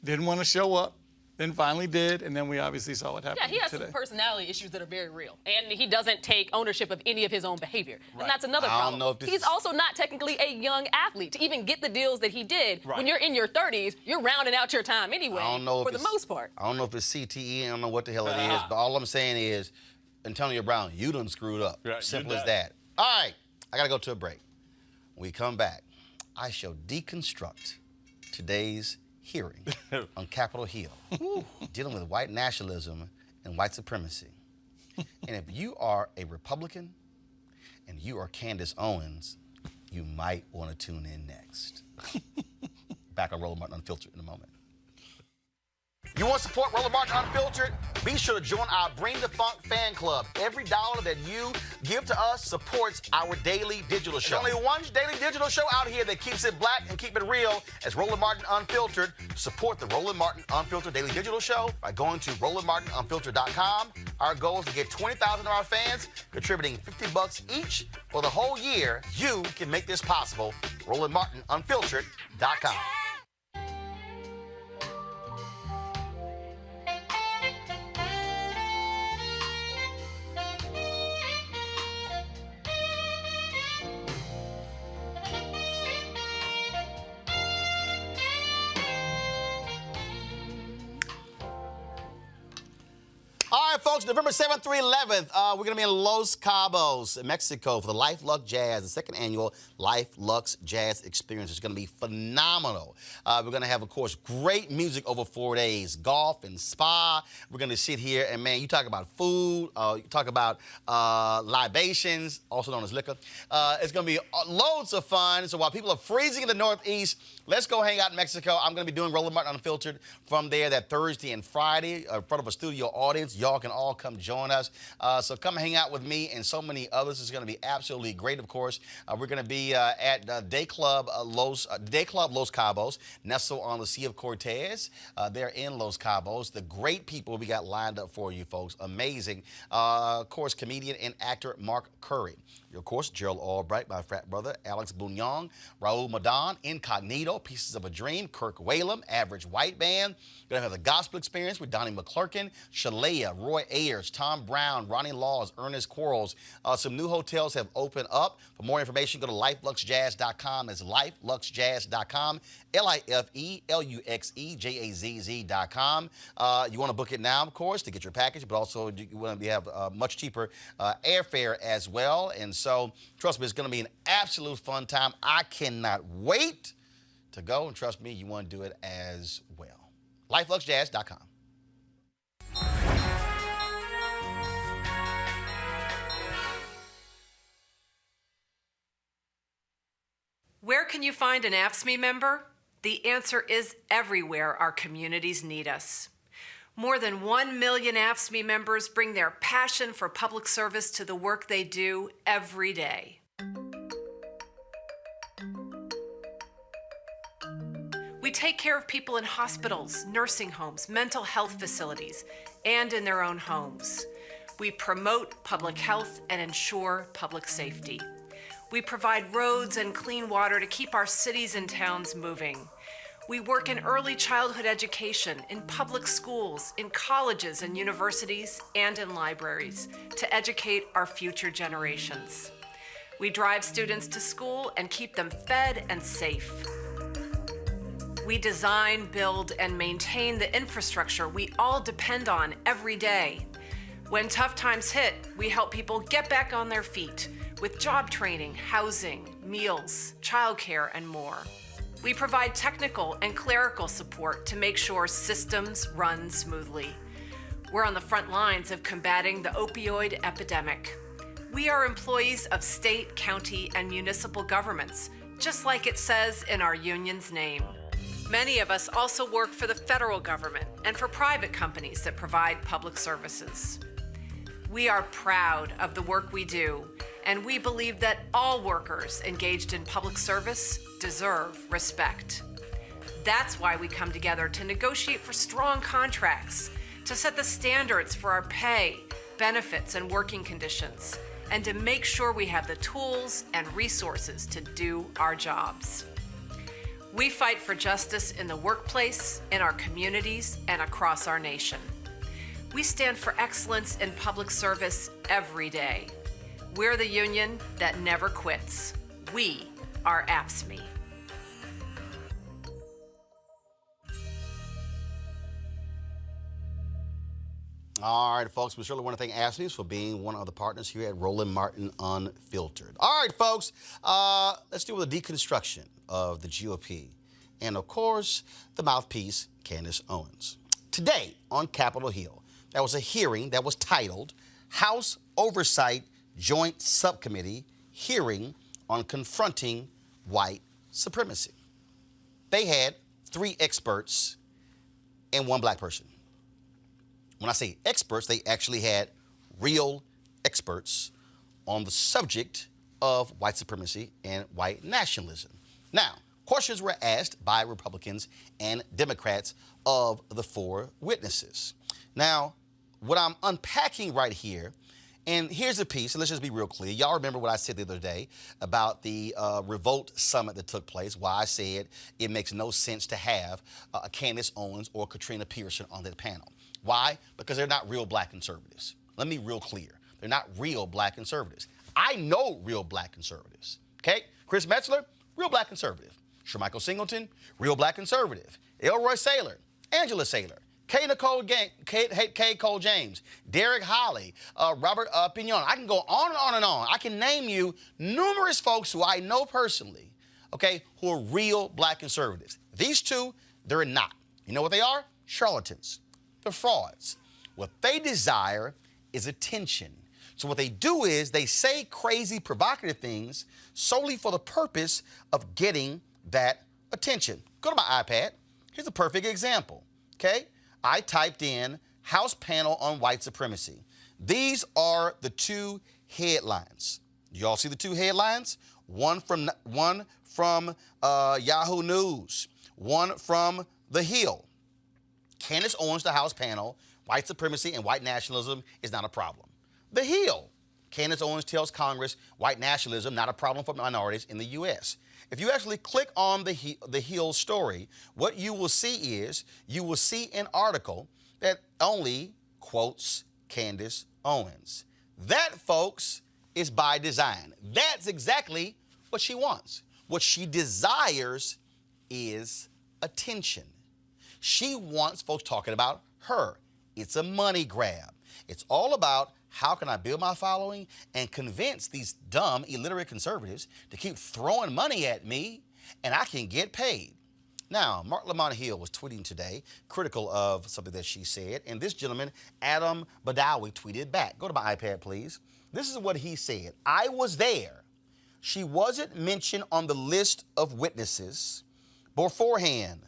Didn't want to show up. Then finally did. And then we obviously saw what happened today. Yeah, he has today. some personality issues that are very real. And he doesn't take ownership of any of his own behavior. Right. And that's another problem. He's also not technically a young athlete. To even get the deals that he did, when you're in your 30s, you're rounding out your time anyway, for the most part. I don't know if it's CTE. I don't know what the hell it is. But all I'm saying is, Antonio Brown, you done screwed up. Right, simple as that. All right, I got to go to a break. When we come back, I shall deconstruct today's hearing on Capitol Hill, dealing with white nationalism and white supremacy. And if you are a Republican and you are Candace Owens, you might want to tune in next. Back on Roland Martin Unfiltered in a moment. You want to support Roland Martin Unfiltered? Be sure to join our Bring the Funk fan club. Every dollar that you give to us supports our daily digital show. There's only one daily digital show out here that keeps it black and keep it real as Roland Martin Unfiltered. Support the Roland Martin Unfiltered daily digital show by going to RolandMartinUnfiltered.com. Our goal is to get 20,000 of our fans contributing $50 each for the whole year. You can make this possible. RolandMartinUnfiltered.com. All right, folks, November 7th through 11th, we're going to be in Los Cabos, Mexico, for the Life Luxe Jazz, the second annual Life Luxe Jazz experience. It's going to be phenomenal. We're going to have, of course, great music over 4 days, golf and spa. We're going to sit here and, man, you talk about food, you talk about libations, also known as liquor. It's going to be loads of fun. So while people are freezing in the Northeast, let's go hang out in Mexico. I'm going to be doing Roland Martin Unfiltered from there that Thursday and Friday in front of a studio audience. Y'all can all come join us. So come hang out with me and so many others. It's going to be absolutely great, of course. We're going to be at Day Club Los Cabos, nestled on the Sea of Cortez. They're in Los Cabos. The great people we got lined up for you, folks. Amazing. Of course, comedian and actor Mark Curry. Of course, Gerald Albright, my frat brother, Alex Bouillon, Raul Madan, Incognito, Pieces of a Dream, Kirk Whalum, Average White Band. We're going to have the gospel experience with Donnie McClurkin, Shalea, Roy Ayers, Tom Brown, Ronnie Laws, Ernest Quarles. Some new hotels have opened up. For more information, go to lifeluxejazz.com. That's lifeluxejazz.com, lifeluxejazz.com. You want to book it now, of course, to get your package, but also you want to have much cheaper airfare as well. And so, trust me, it's going to be an absolute fun time. I cannot wait to go, and trust me, you want to do it as well. lifeluxejazz.com. Where can you find an AFSCME member? The answer is everywhere our communities need us. More than 1 million AFSCME members bring their passion for public service to the work they do every day. We take care of people in hospitals, nursing homes, mental health facilities, and in their own homes. We promote public health and ensure public safety. We provide roads and clean water to keep our cities and towns moving. We work in early childhood education, in public schools, in colleges and universities, and in libraries to educate our future generations. We drive students to school and keep them fed and safe. We design, build, and maintain the infrastructure we all depend on every day. When tough times hit, we help people get back on their feet with job training, housing, meals, childcare, and more. We provide technical and clerical support to make sure systems run smoothly. We're on the front lines of combating the opioid epidemic. We are employees of state, county, and municipal governments, just like it says in our union's name. Many of us also work for the federal government and for private companies that provide public services. We are proud of the work we do, and we believe that all workers engaged in public service deserve respect. That's why we come together to negotiate for strong contracts, to set the standards for our pay, benefits, and working conditions, and to make sure we have the tools and resources to do our jobs. We fight for justice in the workplace, in our communities, and across our nation. We stand for excellence in public service every day. We're the union that never quits. We are AFSCME. All right, folks, we certainly want to thank AFSCME for being one of the partners here at Roland Martin Unfiltered. All right, folks, let's deal with the deconstruction of the GOP and, of course, the mouthpiece, Candace Owens. Today on Capitol Hill, there was a hearing that was titled House Oversight Joint Subcommittee Hearing on confronting white supremacy. They had 3 experts and 1 black person. When I say experts, they actually had real experts on the subject of white supremacy and white nationalism. Now, questions were asked by Republicans and Democrats of the 4 witnesses. Now, what I'm unpacking right here, and here's the piece, and let's just be real clear. Y'all remember what I said the other day about the Revolt Summit that took place, why I said it makes no sense to have a Candace Owens or Katrina Pearson on that panel. Why? Because they're not real black conservatives. Let me be real clear. They're not real black conservatives. I know real black conservatives, okay? Chris Metzler, real black conservative. Shermichael Singleton, real black conservative. Elroy Saylor, Angela Saylor, Kay Cole James, Derek Holley, Robert Pignon. I can go on and on and on. I can name you numerous folks who I know personally, okay, who are real black conservatives. These 2, they're not. You know what they are? Charlatans. They're frauds. What they desire is attention. So what they do is they say crazy, provocative things solely for the purpose of getting that attention. Go to my iPad. Here's a perfect example, okay? I typed in House panel on white supremacy. These are the 2 headlines. You all see the 2 headlines? One from Yahoo News, one from The Hill. Candace Owens, the House panel, white supremacy and white nationalism is not a problem. The Hill, Candace Owens tells Congress white nationalism not a problem for minorities in the U.S. If you actually click on the Hill story, what you will see is you will see an article that only quotes Candace Owens. That, folks, is by design. That's exactly what she wants. What she desires is attention. She wants folks talking about her. It's a money grab. It's all about how can I build my following and convince these dumb, illiterate conservatives to keep throwing money at me and I can get paid. Now, Mark Lamont Hill was tweeting today critical of something that she said, and this gentleman, Adam Badawi, tweeted back. Go to my iPad, please. This is what he said. I was there. She wasn't mentioned on the list of witnesses beforehand,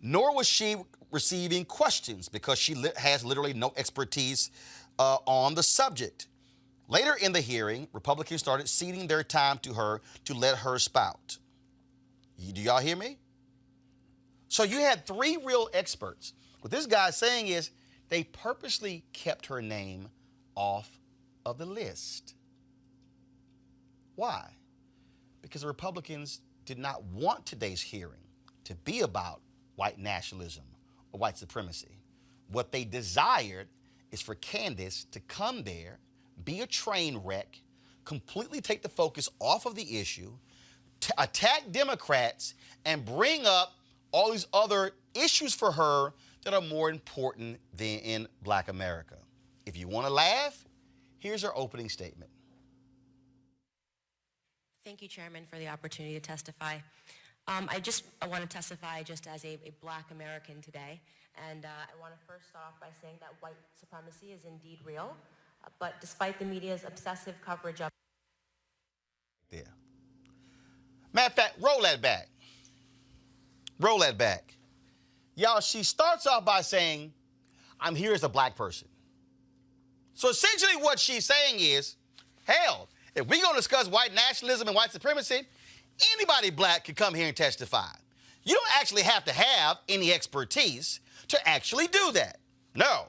nor was she receiving questions because she has literally no expertise on the subject. Later in the hearing, Republicans started ceding their time to her to let her spout. Do y'all hear me? So you had 3 real experts. What this guy's saying is they purposely kept her name off of the list. Why? Because the Republicans did not want today's hearing to be about white nationalism or white supremacy. What they desired is for Candace to come there, be a train wreck, completely take the focus off of the issue, attack Democrats, and bring up all these other issues for her that are more important than in Black America. If you want to laugh, here's her opening statement. Thank you, Chairman, for the opportunity to testify. I want to testify just as a Black American today. And I want to first start off by saying that white supremacy is indeed real, but despite the media's obsessive coverage of there. Matter of fact, roll that back. Roll that back. Y'all, she starts off by saying, I'm here as a black person. So essentially what she's saying is, hell, if we're going to discuss white nationalism and white supremacy, anybody black can come here and testify. You don't actually have to have any expertise to actually do that. No.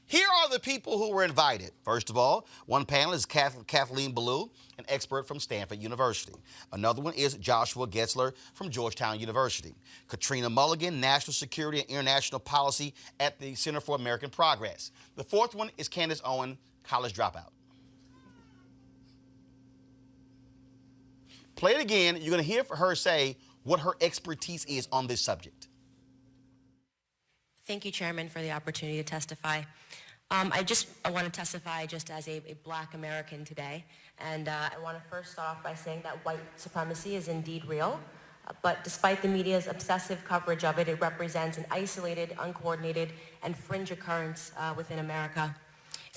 Here are the people who were invited. First of all, one panel is Kathleen Ballou, an expert from Stanford University. Another one is Joshua Getzler from Georgetown University. Katrina Mulligan, National Security and International Policy at the Center for American Progress. The fourth one is Candace Owens, college dropout. Play it again. You're going to hear her say what her expertise is on this subject. Thank you, Chairman, for the opportunity to testify. I want to testify just as a Black American today. And I want to first start off by saying that white supremacy is indeed real. But despite the media's obsessive coverage of it, it represents an isolated, uncoordinated, and fringe occurrence within America.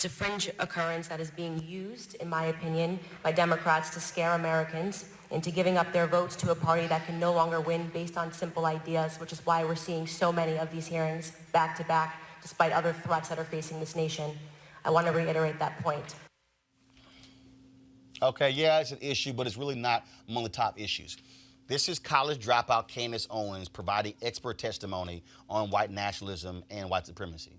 It's a fringe occurrence that is being used, in my opinion, by Democrats to scare Americans into giving up their votes to a party that can no longer win based on simple ideas, which is why we're seeing so many of these hearings back to back, despite other threats that are facing this nation. I want to reiterate that point. Okay, yeah, it's an issue, but it's really not among the top issues. This is college dropout Candace Owens providing expert testimony on white nationalism and white supremacy.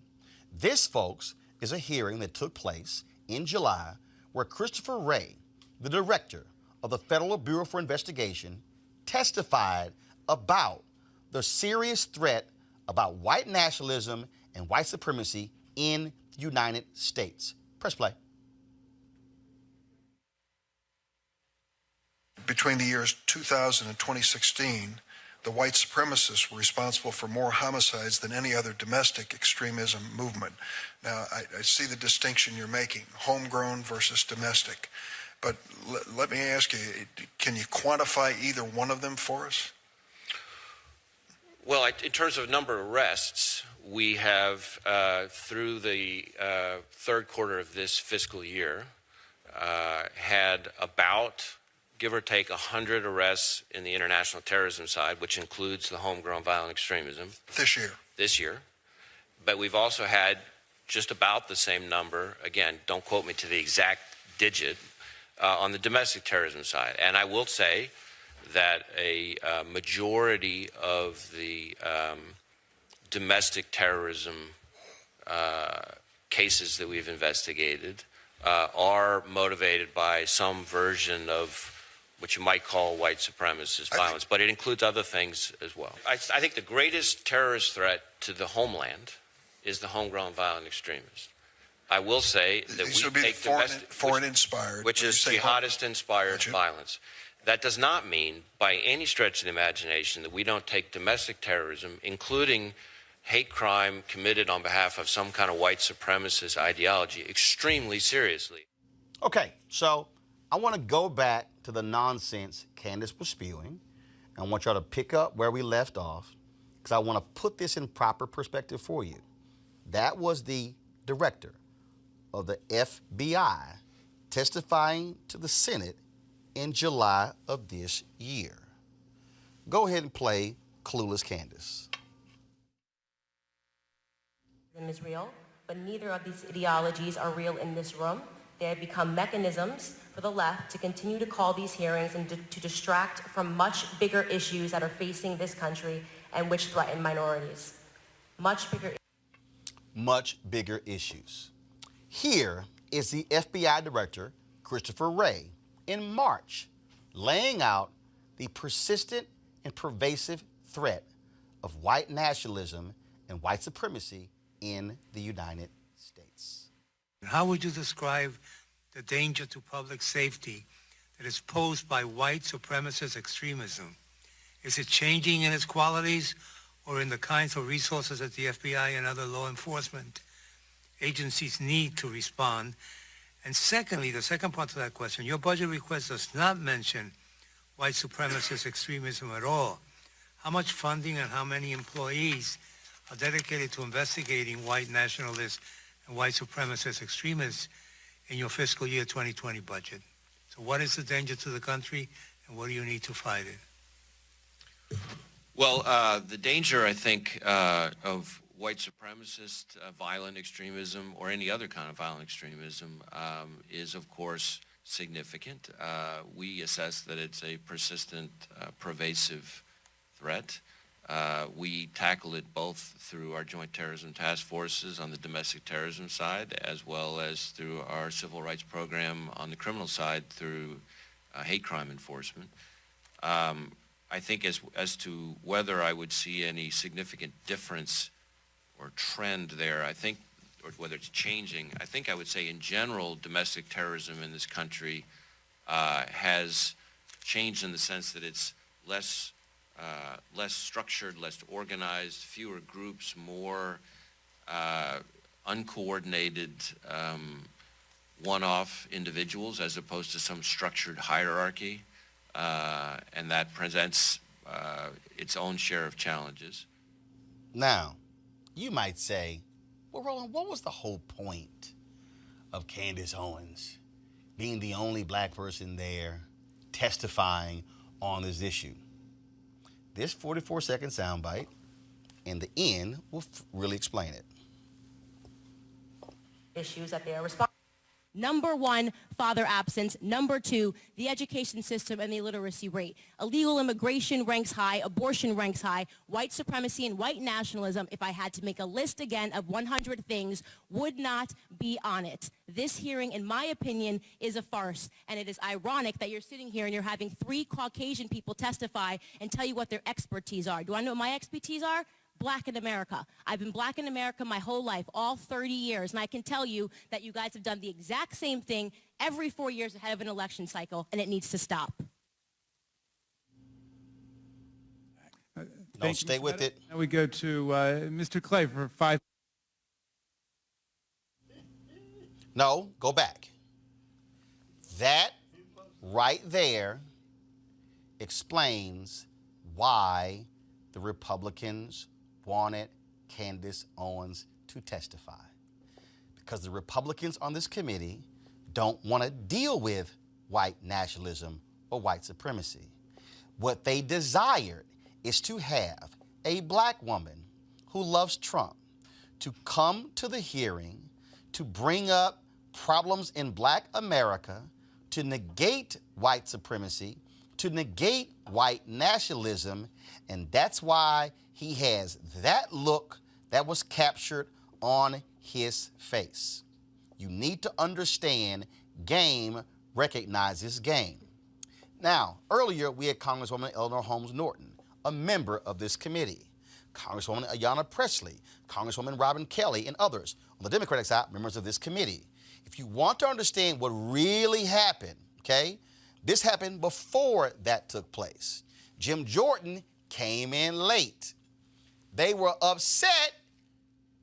This, folks, is a hearing that took place in July where Christopher Wray, the director of the Federal Bureau for Investigation, testified about the serious threat about white nationalism and white supremacy in the United States. Press play. Between the years 2000 and 2016, the white supremacists were responsible for more homicides than any other domestic extremism movement. Now, I see the distinction you're making, homegrown versus domestic. But let me ask you, can you quantify either one of them for us? Well, in terms of number of arrests, we have, through the third quarter of this fiscal year, had about, give or take, 100 arrests in the international terrorism side, which includes the homegrown violent extremism. This year? This year. But we've also had just about the same number, again, don't quote me to the exact digit, on the domestic terrorism side. And I will say that a majority of the domestic terrorism cases that we've investigated are motivated by some version of what you might call white supremacist violence, but it includes other things as well. I think the greatest terrorist threat to the homeland is the homegrown violent extremist. I will say that These we would be take foreign-inspired, which is jihadist-inspired violence. That does not mean, by any stretch of the imagination, that we don't take domestic terrorism, including hate crime committed on behalf of some kind of white supremacist ideology, extremely seriously. Okay, so I want to go back to the nonsense Candace was spewing. I want y'all to pick up where we left off, because I want to put this in proper perspective for you. That was the director of the FBI testifying to the Senate in July of this year. Go ahead and play Clueless Candace. Is real, but neither of these ideologies are real in this room. They have become mechanisms for the left to continue to call these hearings and to distract from much bigger issues that are facing this country and which threaten minorities. Much bigger issues. Here is the FBI Director, Christopher Wray, in March, laying out the persistent and pervasive threat of white nationalism and white supremacy in the United States. How would you describe the danger to public safety that is posed by white supremacist extremism? Is it changing in its qualities or in the kinds of resources that the FBI and other law enforcement agencies need to respond? And secondly, the second part of that question, your budget request does not mention white supremacist extremism at all. How much funding and how many employees are dedicated to investigating white nationalists and white supremacist extremists in your fiscal year 2020 budget? So what is the danger to the country and what do you need to fight it? Well, the danger, I think, of white supremacist violent extremism or any other kind of violent extremism is, of course, significant. We assess that it's a persistent, pervasive threat. We tackle it both through our joint terrorism task forces on the domestic terrorism side, as well as through our civil rights program on the criminal side through hate crime enforcement. I think as to whether I would see any significant difference or trend there, I think, or whether it's changing, I think I would say in general, domestic terrorism in this country has changed in the sense that it's less structured, less organized, fewer groups, more uncoordinated one-off individuals as opposed to some structured hierarchy. And that presents its own share of challenges. Now, you might say, well, Roland, what was the whole point of Candace Owens being the only black person there testifying on this issue. This 44-second soundbite in the end will really explain it. Issues that they are responsible. Number one, father absence. Number two, the education system and the illiteracy rate. Illegal immigration ranks high. Abortion ranks high. White supremacy and white nationalism, if I had to make a list again of 100 things, would not be on it. This hearing, in my opinion, is a farce. And it is ironic that you're sitting here and you're having 3 Caucasian people testify and tell you what their expertise are. Do I know what my expertise are? Black in America. I've been black in America my whole life, all 30 years, and I can tell you that you guys have done the exact same thing every 4 years ahead of an election cycle, and it needs to stop. Don't stay with it. Now we go to Mr. Clay for 5. No, go back. That right there explains why the Republicans wanted Candace Owens to testify. Because the Republicans on this committee don't want to deal with white nationalism or white supremacy. What they desired is to have a black woman who loves Trump to come to the hearing to bring up problems in black America, to negate white supremacy, to negate white nationalism, and that's why he has that look that was captured on his face. You need to understand game recognizes game. Now, earlier we had Congresswoman Eleanor Holmes Norton, a member of this committee, Congresswoman Ayanna Pressley, Congresswoman Robin Kelly, and others on the Democratic side, members of this committee. If you want to understand what really happened, okay, this happened before that took place. Jim Jordan came in late. They were upset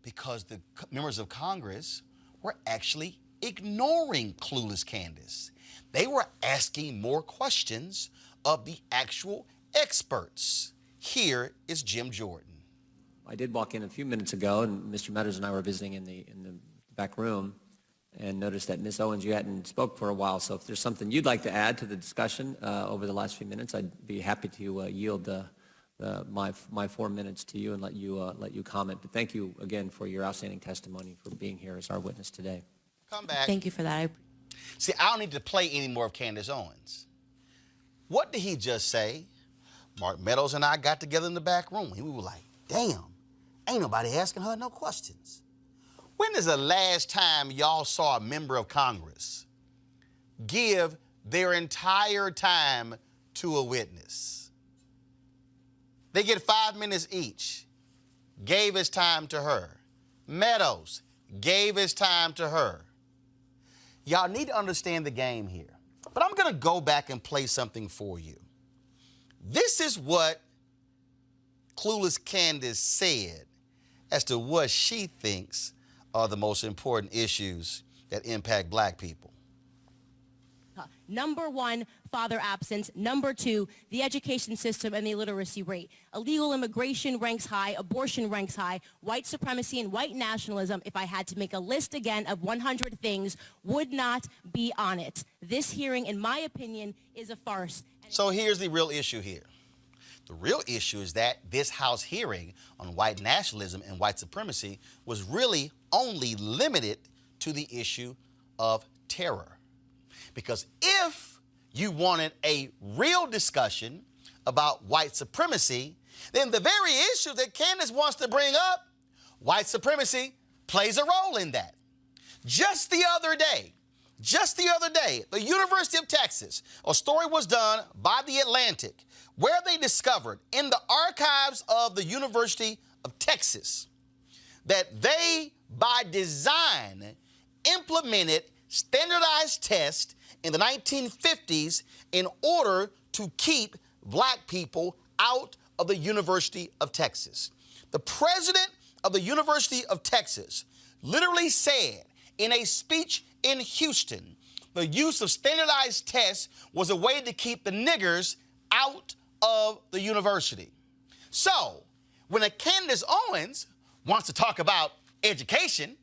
because the members of Congress were actually ignoring clueless Candace. They were asking more questions of the actual experts. Here is Jim Jordan. I did walk in a few minutes ago, and Mr. Meadows and I were visiting in the back room, and noticed that Ms. Owens, you hadn't spoke for a while. So if there's something you'd like to add to the discussion over the last few minutes, I'd be happy to yield my 4 minutes to you and let you comment. But thank you again for your outstanding testimony, for being here as our witness today. Come back. Thank you for that. See, I don't need to play any more of Candace Owens. What did he just say? Mark Meadows and I got together in the back room. We were like, damn, ain't nobody asking her no questions. When is the last time y'all saw a member of Congress give their entire time to a witness? They get 5 minutes each. Gave his time to her. Meadows gave his time to her. Y'all need to understand the game here. But I'm going to go back and play something for you. This is what Clueless Candace said as to what she thinks are the most important issues that impact black people. Number one, father absence. Number two, the education system and the illiteracy rate. Illegal immigration ranks high. Abortion ranks high. White supremacy and white nationalism, if I had to make a list again of 100 things, would not be on it. This hearing, in my opinion, is a farce. So here's the real issue here. The real issue is that this House hearing on white nationalism and white supremacy was really only limited to the issue of terror. Because if you wanted a real discussion about white supremacy, then the very issue that Candace wants to bring up, white supremacy, plays a role in that. Just the other day, the University of Texas, a story was done by The Atlantic, where they discovered in the archives of the University of Texas that they, by design, implemented standardized tests in the 1950s in order to keep black people out of the University of Texas. The president of the University of Texas literally said in a speech in Houston, the use of standardized tests was a way to keep the niggers out of the university. So, when a Candace Owens wants to talk about education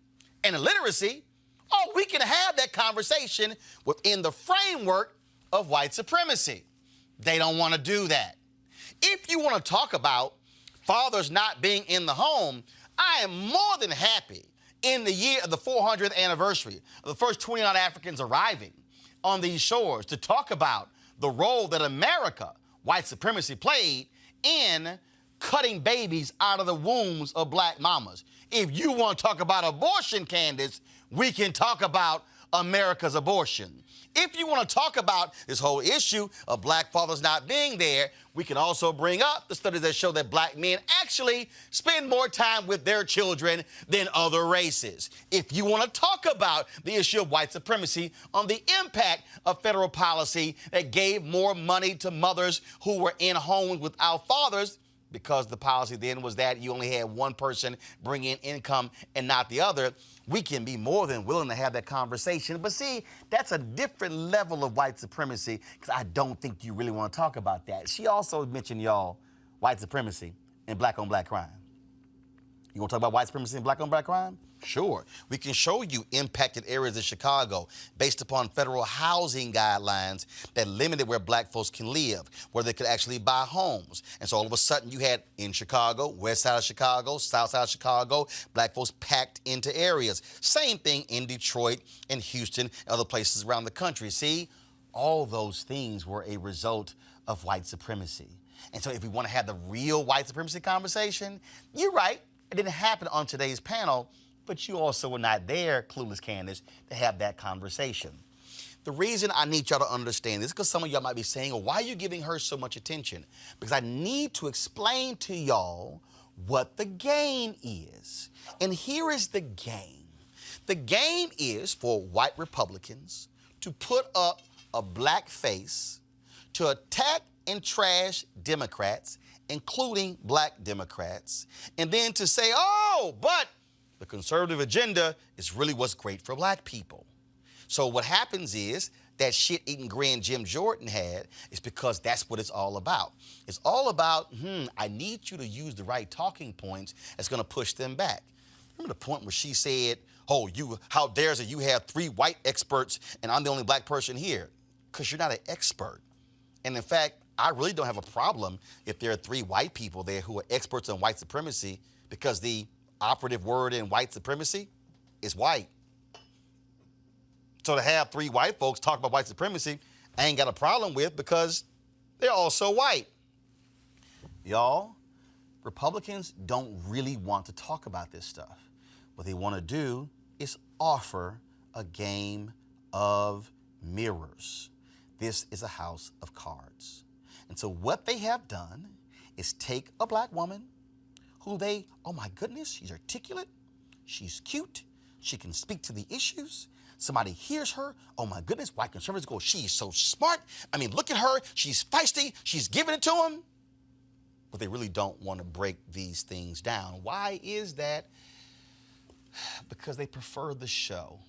and illiteracy, Oh, we can have that conversation within the framework of white supremacy. They don't want to do that. If you want to talk about fathers not being in the home, I am more than happy in the year of the 400th anniversary of the first 29 Africans arriving on these shores to talk about the role that America, white supremacy, played in cutting babies out of the wombs of black mamas. If you want to talk about abortion, Candace, we can talk about America's abortion. If you want to talk about this whole issue of black fathers not being there, we can also bring up the studies that show that black men actually spend more time with their children than other races. If you want to talk about the issue of white supremacy on the impact of federal policy that gave more money to mothers who were in homes without fathers, because the policy then was that you only had one person bring in income and not the other, we can be more than willing to have that conversation. But see, that's a different level of white supremacy, because I don't think you really want to talk about that. She also mentioned, y'all, white supremacy and black-on-black crime. You want to talk about white supremacy and black-on-black crime? Sure. We can show you impacted areas in Chicago based upon federal housing guidelines that limited where black folks can live, where they could actually buy homes. And so all of a sudden you had in Chicago, west side of Chicago, south side of Chicago, black folks packed into areas. Same thing in Detroit and Houston and other places around the country. See, all those things were a result of white supremacy. And so if we want to have the real white supremacy conversation, you're right, it didn't happen on today's panel, but you also were not there, clueless Candace, to have that conversation. The reason I need y'all to understand this is because some of y'all might be saying, well, why are you giving her so much attention? Because I need to explain to y'all what the game is. And here is the game. The game is for white Republicans to put up a black face to attack and trash Democrats, including black Democrats, and then to say, oh, but the conservative agenda is really what's great for black people. So what happens is that shit-eating grin Jim Jordan had is because that's what it's all about. It's all about, I need you to use the right talking points that's going to push them back. Remember the point where she said, oh, how dares it you have 3 white experts and I'm the only black person here? Because you're not an expert. And in fact, I really don't have a problem if there are 3 white people there who are experts on white supremacy, because the operative word in white supremacy is white. So to have 3 white folks talk about white supremacy, I ain't got a problem with, because they're also white. Y'all, Republicans don't really want to talk about this stuff. What they want to do is offer a game of mirrors. This is a house of cards. And so what they have done is take a black woman who they, oh my goodness, she's articulate, she's cute, she can speak to the issues. Somebody hears her, oh my goodness, white conservatives go, she's so smart. I mean, look at her, she's feisty, she's giving it to them. But they really don't want to break these things down. Why is that? Because they prefer the show.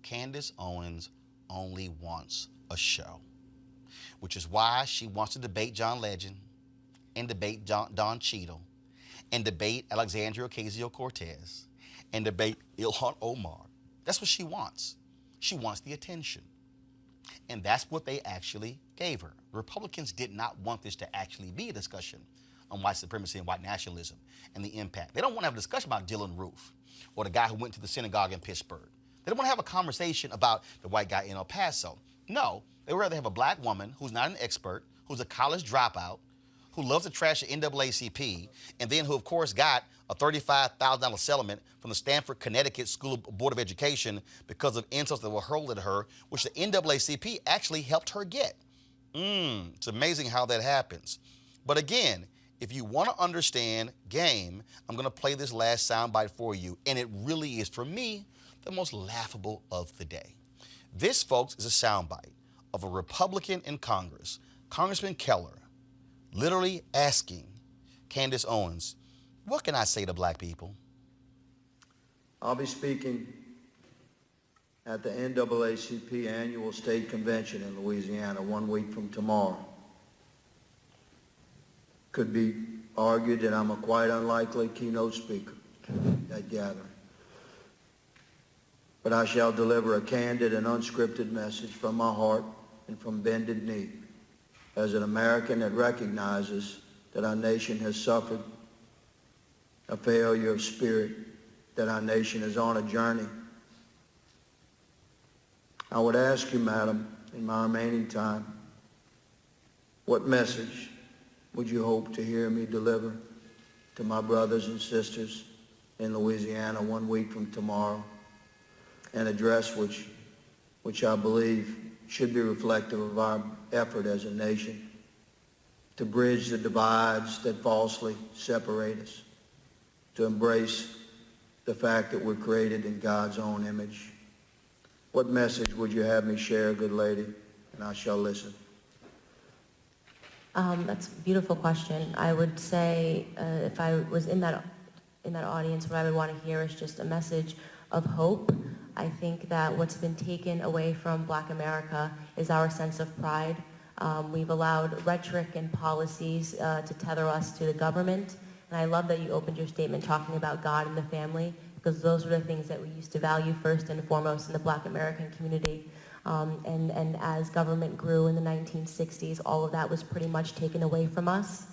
Candace Owens only wants a show, which is why she wants to debate John Legend and debate Don Cheadle and debate Alexandria Ocasio-Cortez and debate Ilhan Omar. That's what she wants. She wants the attention. And that's what they actually gave her. The Republicans did not want this to actually be a discussion on white supremacy and white nationalism and the impact. They don't want to have a discussion about Dylan Roof or the guy who went to the synagogue in Pittsburgh. They don't want to have a conversation about the white guy in El Paso. No, they would rather have a black woman who's not an expert, who's a college dropout, who loves to trash the NAACP, and then who, of course, got a $35,000 settlement from the Stanford, Connecticut School Board of Education because of insults that were hurled at her, which the NAACP actually helped her get. It's amazing how that happens. But again, if you want to understand game, I'm going to play this last soundbite for you, and it really is, for me, the most laughable of the day. This, folks, is a soundbite of a Republican in Congress, Congressman Keller, literally asking Candace Owens, what can I say to black people? I'll be speaking at the NAACP annual state convention in Louisiana 1 week from tomorrow. Could be argued that I'm a quite unlikely keynote speaker at that gathering. But but I shall deliver a candid and unscripted message from my heart and from bended knee as an American that recognizes that our nation has suffered a failure of spirit, that our nation is on a journey. I would ask you, Madam, in my remaining time, what message would you hope to hear me deliver to my brothers and sisters in Louisiana 1 week from tomorrow? An address which I believe should be reflective of our effort as a nation to bridge the divides that falsely separate us, to embrace the fact that we're created in God's own image. What message would you have me share, good lady? And I shall listen. That's a beautiful question. I would say if I was in that audience, what I would want to hear is just a message of hope. I think that what's been taken away from Black America is our sense of pride. We've allowed rhetoric and policies to tether us to the government. And I love that you opened your statement talking about God and the family, because those are the things that we used to value first and foremost in the Black American community. And as government grew in the 1960s, all of that was pretty much taken away from us.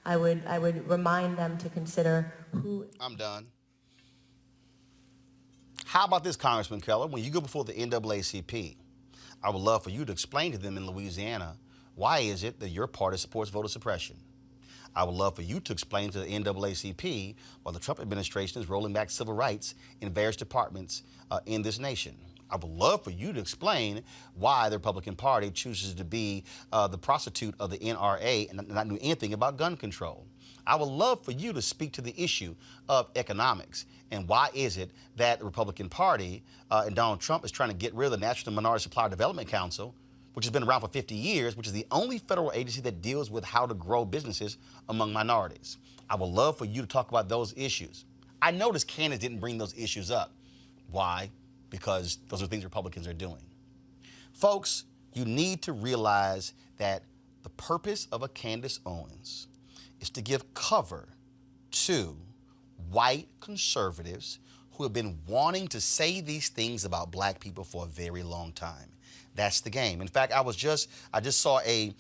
I would remind them to consider who... I'm done. How about this, Congressman Keller? When you go before the NAACP, I would love for you to explain to them in Louisiana, why is it that your party supports voter suppression? I would love for you to explain to the NAACP why the Trump administration is rolling back civil rights in various departments in this nation. I would love for you to explain why the Republican Party chooses to be the prostitute of the NRA and not know anything about gun control. I would love for you to speak to the issue of economics and why is it that the Republican Party and Donald Trump is trying to get rid of the National Minority Supplier Development Council, which has been around for 50 years, which is the only federal agency that deals with how to grow businesses among minorities. I would love for you to talk about those issues. I noticed Candace didn't bring those issues up. Why? Because those are things Republicans are doing. Folks, you need to realize that the purpose of a Candace Owens is to give cover to white conservatives who have been wanting to say these things about black people for a very long time. That's the game. In fact, I just saw a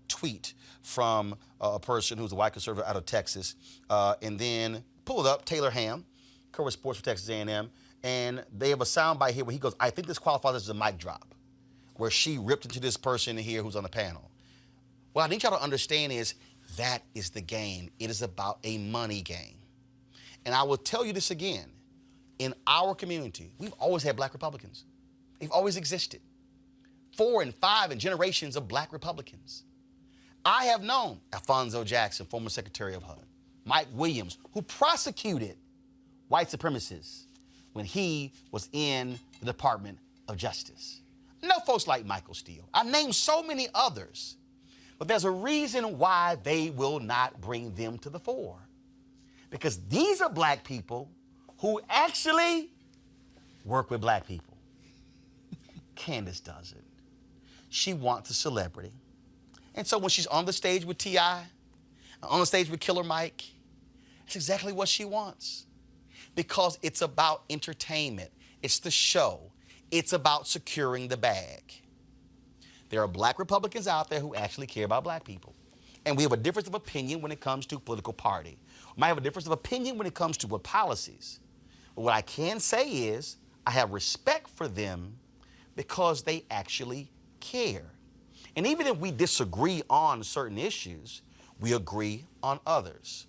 tweet from a person who's a white conservative out of Texas, and then pull it up, Taylor Ham, covers sports for Texas A&M, and they have a soundbite here where he goes, I think this qualifies as a mic drop, where she ripped into this person here who's on the panel. What I need y'all to understand is that is the game. It is about a money game. And I will tell you this again. In our community, we've always had black Republicans. They've always existed. 4 and 5 and generations of black Republicans. I have known Alphonso Jackson, former Secretary of HUD, Mike Williams, who prosecuted white supremacists when he was in the Department of Justice. I know folks like Michael Steele. I named so many others, but there's a reason why they will not bring them to the fore. Because these are black people who actually work with black people. Candace doesn't. She wants a celebrity. And so when she's on the stage with T.I., on the stage with Killer Mike, that's exactly what she wants. Because it's about entertainment. It's the show. It's about securing the bag. There are black Republicans out there who actually care about black people. And we have a difference of opinion when it comes to political party. We might have a difference of opinion when it comes to what policies. But what I can say is I have respect for them because they actually care. And even if we disagree on certain issues, we agree on others.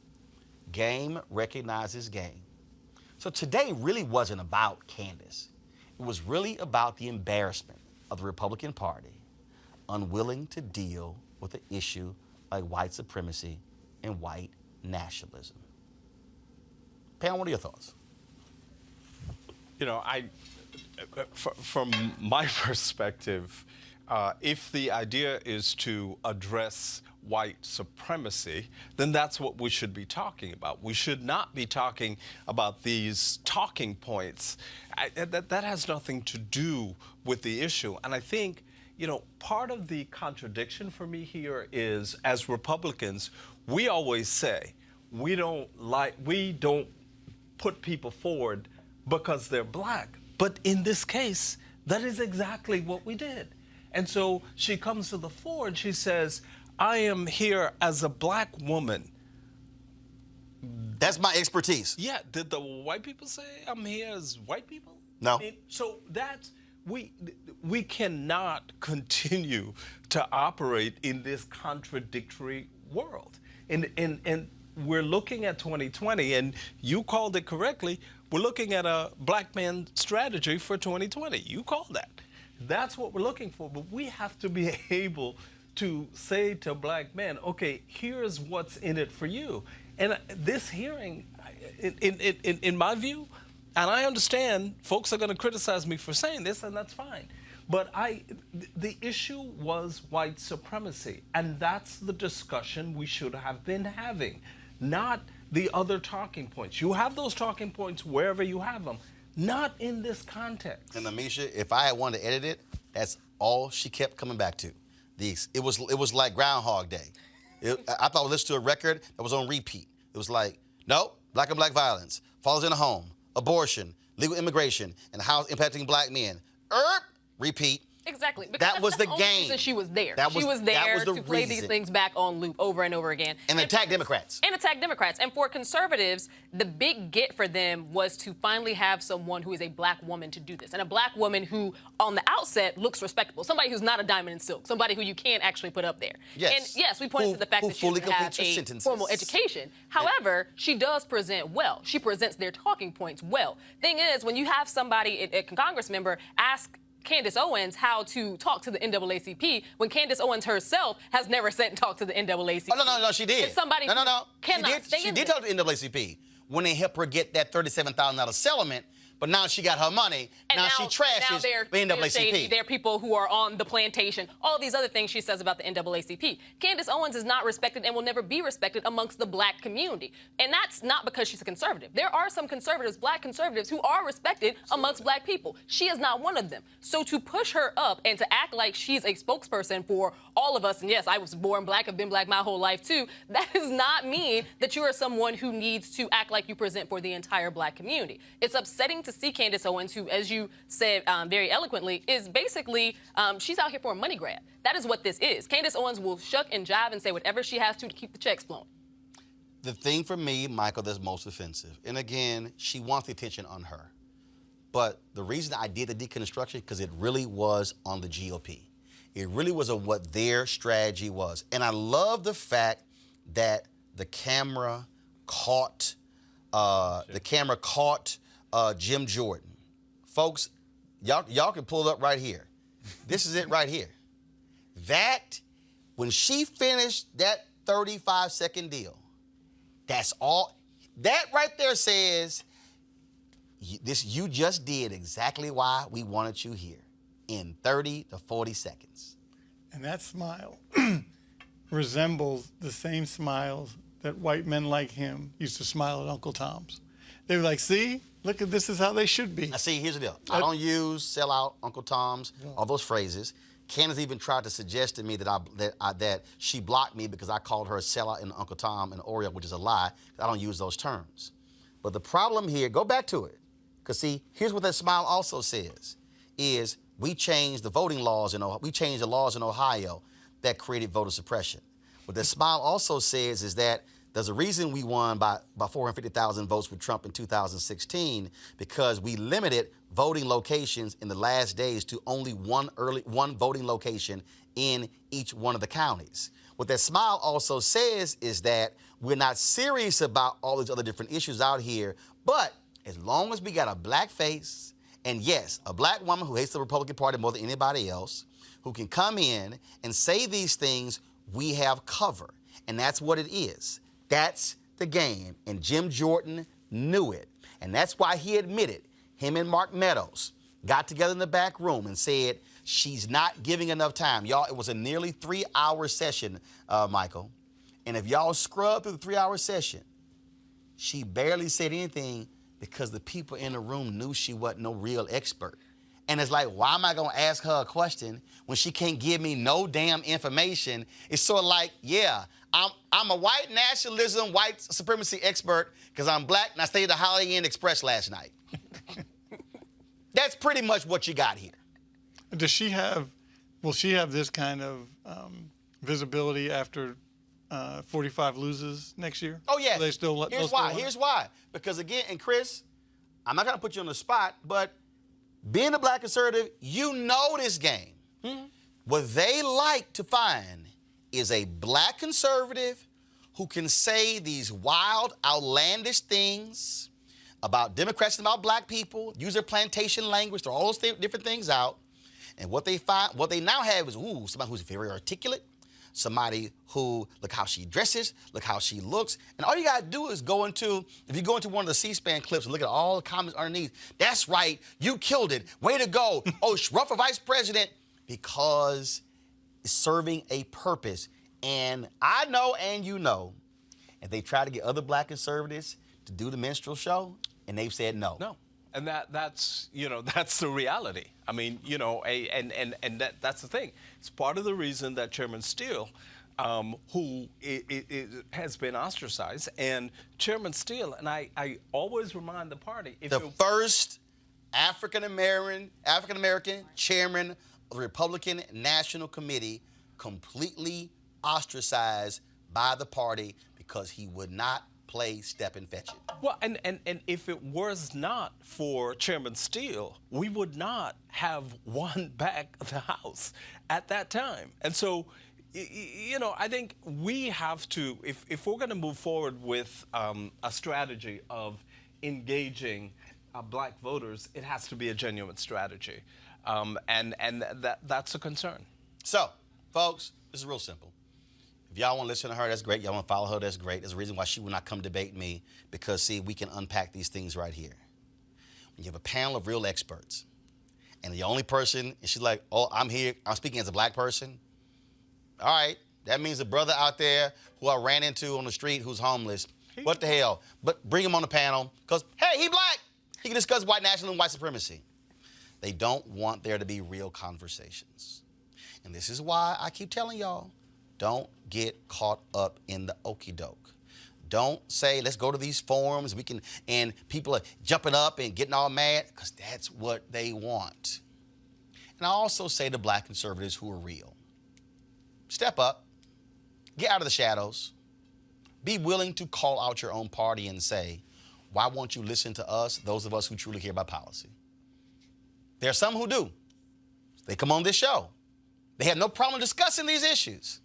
Game recognizes game. So today really wasn't about Candace. It was really about the embarrassment of the Republican Party unwilling to deal with an issue like white supremacy and white nationalism. Pam, what are your thoughts? You know, from my perspective, if the idea is to address white supremacy, then that's what we should be talking about. We should not be talking about these talking points. That has nothing to do with the issue. And I think, you know, part of the contradiction for me here is, as Republicans, we always say we don't put people forward because they're black. But in this case, that is exactly what we did. And so she comes to the fore and she says, I am here as a black woman. That's my expertise. Yeah, did the white people say I'm here as white people? No. I mean, so that's, we cannot continue to operate in this contradictory world. And we're looking at 2020, and you called it correctly, we're looking at a black man strategy for 2020. You called that. That's what we're looking for, but we have to be able to say to black men, okay, here's what's in it for you. And this hearing, in my view, and I understand folks are going to criticize me for saying this, and that's fine, but the issue was white supremacy, and that's the discussion we should have been having, not the other talking points. You have those talking points wherever you have them, not in this context. And Amisha, if I had wanted to edit it, that's all she kept coming back to. It was like Groundhog Day. I thought I listened to a record that was on repeat. It was like, no, black on black violence, fathers in the home, abortion, legal immigration, and how it's impacting black men. Repeat. Exactly. Because That was that's the only game. reason she was there. That was- she was that there was the to play these reason. things back on loop over and over again. And attack Democrats. And attack Democrats. And for conservatives, the big get for them was to finally have someone who is a black woman to do this. And a black woman who, on the outset, looks respectable. Somebody who's not a diamond in silk. Somebody who you can't actually put up there. Yes. And yes, we pointed to the fact who that she fully doesn't have completes her a sentences. formal education. However, she does present well. She presents their talking points well. Thing is, when you have somebody, a Congress member, ask Candace Owens how to talk to the NAACP when Candace Owens herself has never sat and talked to the NAACP. Oh, no, she did. It's somebody no. who cannot stay She in did there. talk to the NAACP when they helped her get that $37,000 settlement, but now she got her money. And now she trashes they're the NAACP. shady. They're people who are on the plantation. All these other things she says about the NAACP. Candace Owens is not respected and will never be respected amongst the black community. And that's not because she's a conservative. There are some conservatives, black conservatives, who are respected amongst black people. She is not one of them. So to push her up and to act like she's a spokesperson for all of us, and yes, I was born black, I've been black my whole life too, that does not mean that you are someone who needs to act like you present for the entire black community. It's upsetting to see Candace Owens, who, as you said very eloquently, is basically, she's out here for a money grab. That is what this is. Candace Owens will shuck and jive and say whatever she has to keep the checks flowing. The thing for me, Michael, that's most offensive, and again, she wants the attention on her, but the reason I did the deconstruction, because it really was on the GOP. It really was on what their strategy was. And I love the fact that the camera caught Jim Jordan. Folks, y'all can pull it up right here. This is it right here. That, when she finished that 35-second deal, that's all. That right there says, you just did exactly why we wanted you here in 30 to 40 seconds. And that smile resembles the same smiles that white men like him used to smile at Uncle Tom's. They were like, see, look at this is how they should be. Now see, here's the deal. I don't use sell out, Uncle Tom's, all those phrases. Candace even tried to suggest to me that she blocked me because I called her a sellout in Uncle Tom and Oreo, which is a lie. I don't use those terms. But the problem here, go back to it, because see, here's what that smile also says, is we changed the voting laws we changed the laws in Ohio that created voter suppression. What the smile also says is that there's a reason we won by 450,000 votes with Trump in 2016, because we limited voting locations in the last days to only one voting location in each one of the counties. What that smile also says is that we're not serious about all these other different issues out here, but as long as we got a black face, and yes, a black woman who hates the Republican Party more than anybody else, who can come in and say these things, we have cover. And that's what it is. That's the game. And Jim Jordan knew it. And that's why he admitted, him and Mark Meadows got together in the back room and said, she's not giving enough time. Y'all, it was a nearly 3-hour session, Michael. And if y'all scrub through the 3-hour session, she barely said anything because the people in the room knew she wasn't no real expert. And it's like, why am I going to ask her a question when she can't give me no damn information? It's sort of like, yeah, I'm a white nationalism, white supremacy expert because I'm black and I stayed at the Holiday Inn Express last night. That's pretty much what you got here. Does she have, will she have this kind of visibility after 45 loses next year? Oh, yeah. They still, Here's why. Here's why. Because, again, and Chris, I'm not going to put you on the spot, but being a black conservative, you know this game. What they like to find is a black conservative who can say these wild, outlandish things about Democrats and about black people, use their plantation language, throw all those different things out. And what they find, what they now have is, somebody who's very articulate, somebody who, look how she dresses, look how she looks. And all you got to do is go into, if you go into one of the C-SPAN clips and look at all the comments underneath, that's right, you killed it, way to go. Oh, run for vice president, because it's serving a purpose. And I know and you know, and they try to get other black conservatives to do the minstrel show, and they've said no. No. And that's the reality. I mean, that's the thing. It's part of the reason that Chairman Steele, who has been ostracized, and Chairman Steele, and I always remind the party, the first African-American chairman of the Republican National Committee, completely ostracized by the party because he would not play Step and Fetch It. Well, and if it was not for Chairman Steele, we would not have won back the House at that time. And so, I think we have to, if we're going to move forward with a strategy of engaging black voters, it has to be a genuine strategy. And that's a concern. So, folks, this is real simple. If y'all want to listen to her, that's great. Y'all want to follow her, that's great. There's a reason why she will not come debate me, because, see, we can unpack these things right here. When you have a panel of real experts, and the only person, and she's like, oh, I'm here, I'm speaking as a black person. All right, that means a brother out there who I ran into on the street who's homeless. What the hell? But bring him on the panel, because, hey, he black. He can discuss white nationalism and white supremacy. They don't want there to be real conversations. And this is why I keep telling y'all, don't get caught up in the okie doke. Don't say, let's go to these forums, and people are jumping up and getting all mad, because that's what they want. And I also say to black conservatives who are real, step up, get out of the shadows, be willing to call out your own party and say, why won't you listen to us, those of us who truly care about policy? There are some who do. They come on this show. They have no problem discussing these issues.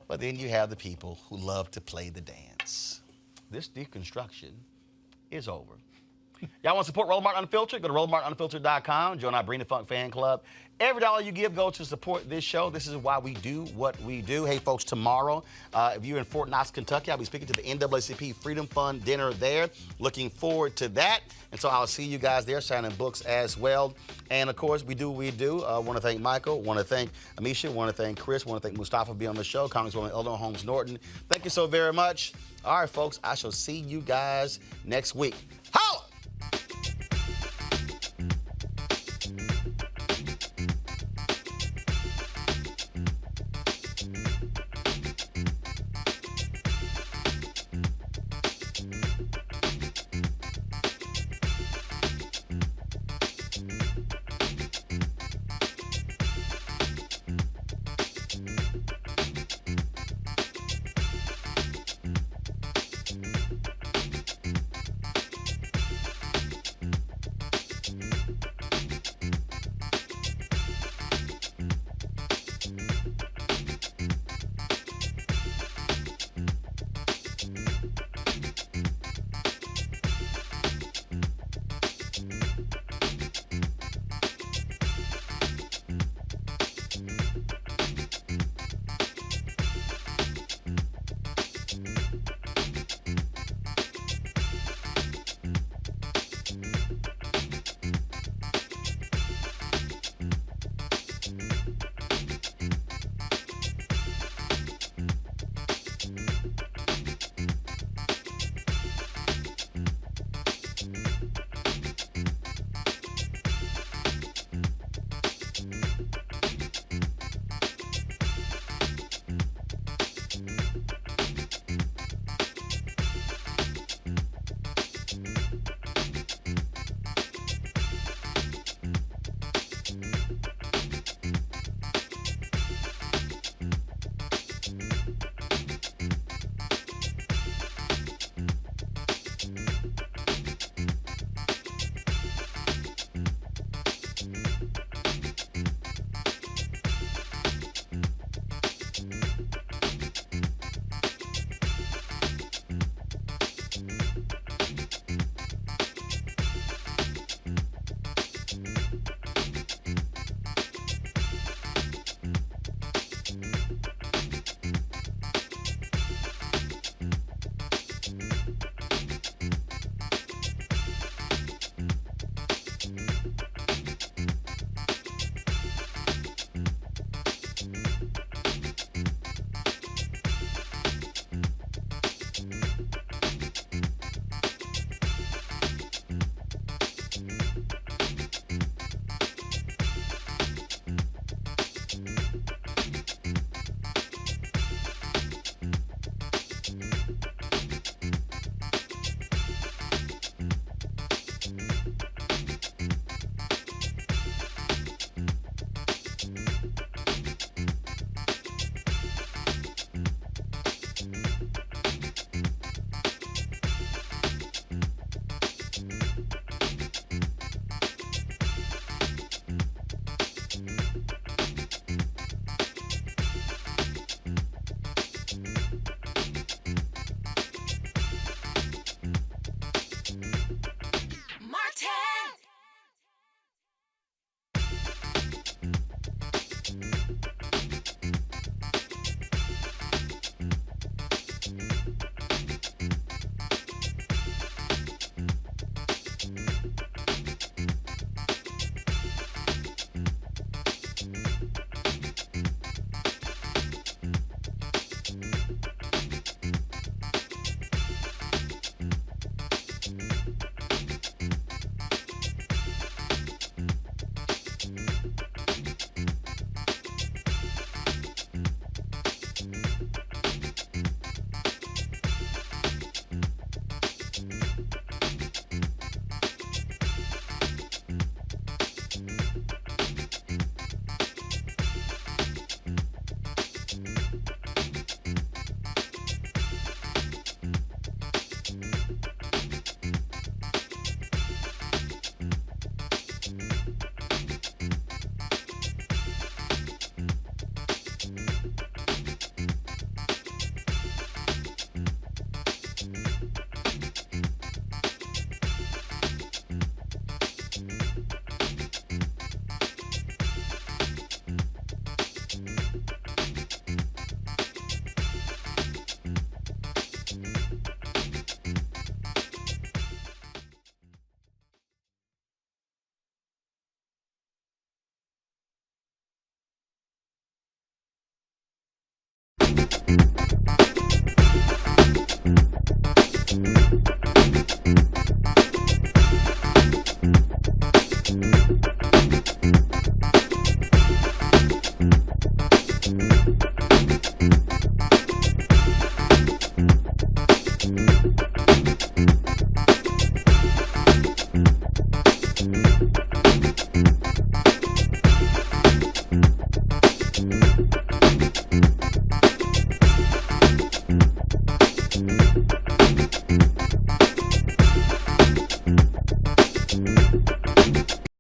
But then you have the people who love to play the dance. This deconstruction is over. Y'all want to support Roland Martin Unfiltered? Go to RolandMartinUnfiltered.com. Join our Bring the Funk fan club. Every dollar you give goes to support this show. This is why we do what we do. Hey, folks, tomorrow, if you're in Fort Knox, Kentucky, I'll be speaking to the NAACP Freedom Fund dinner there. Looking forward to that. And so I'll see you guys there, signing books as well. And, of course, we do what we do. I want to thank Michael. Want to thank Amisha. Want to thank Chris. Want to thank Mustafa for being on the show. Congresswoman Eleanor Holmes Norton. Thank you so very much. All right, folks, I shall see you guys next week. Holla! Thank you.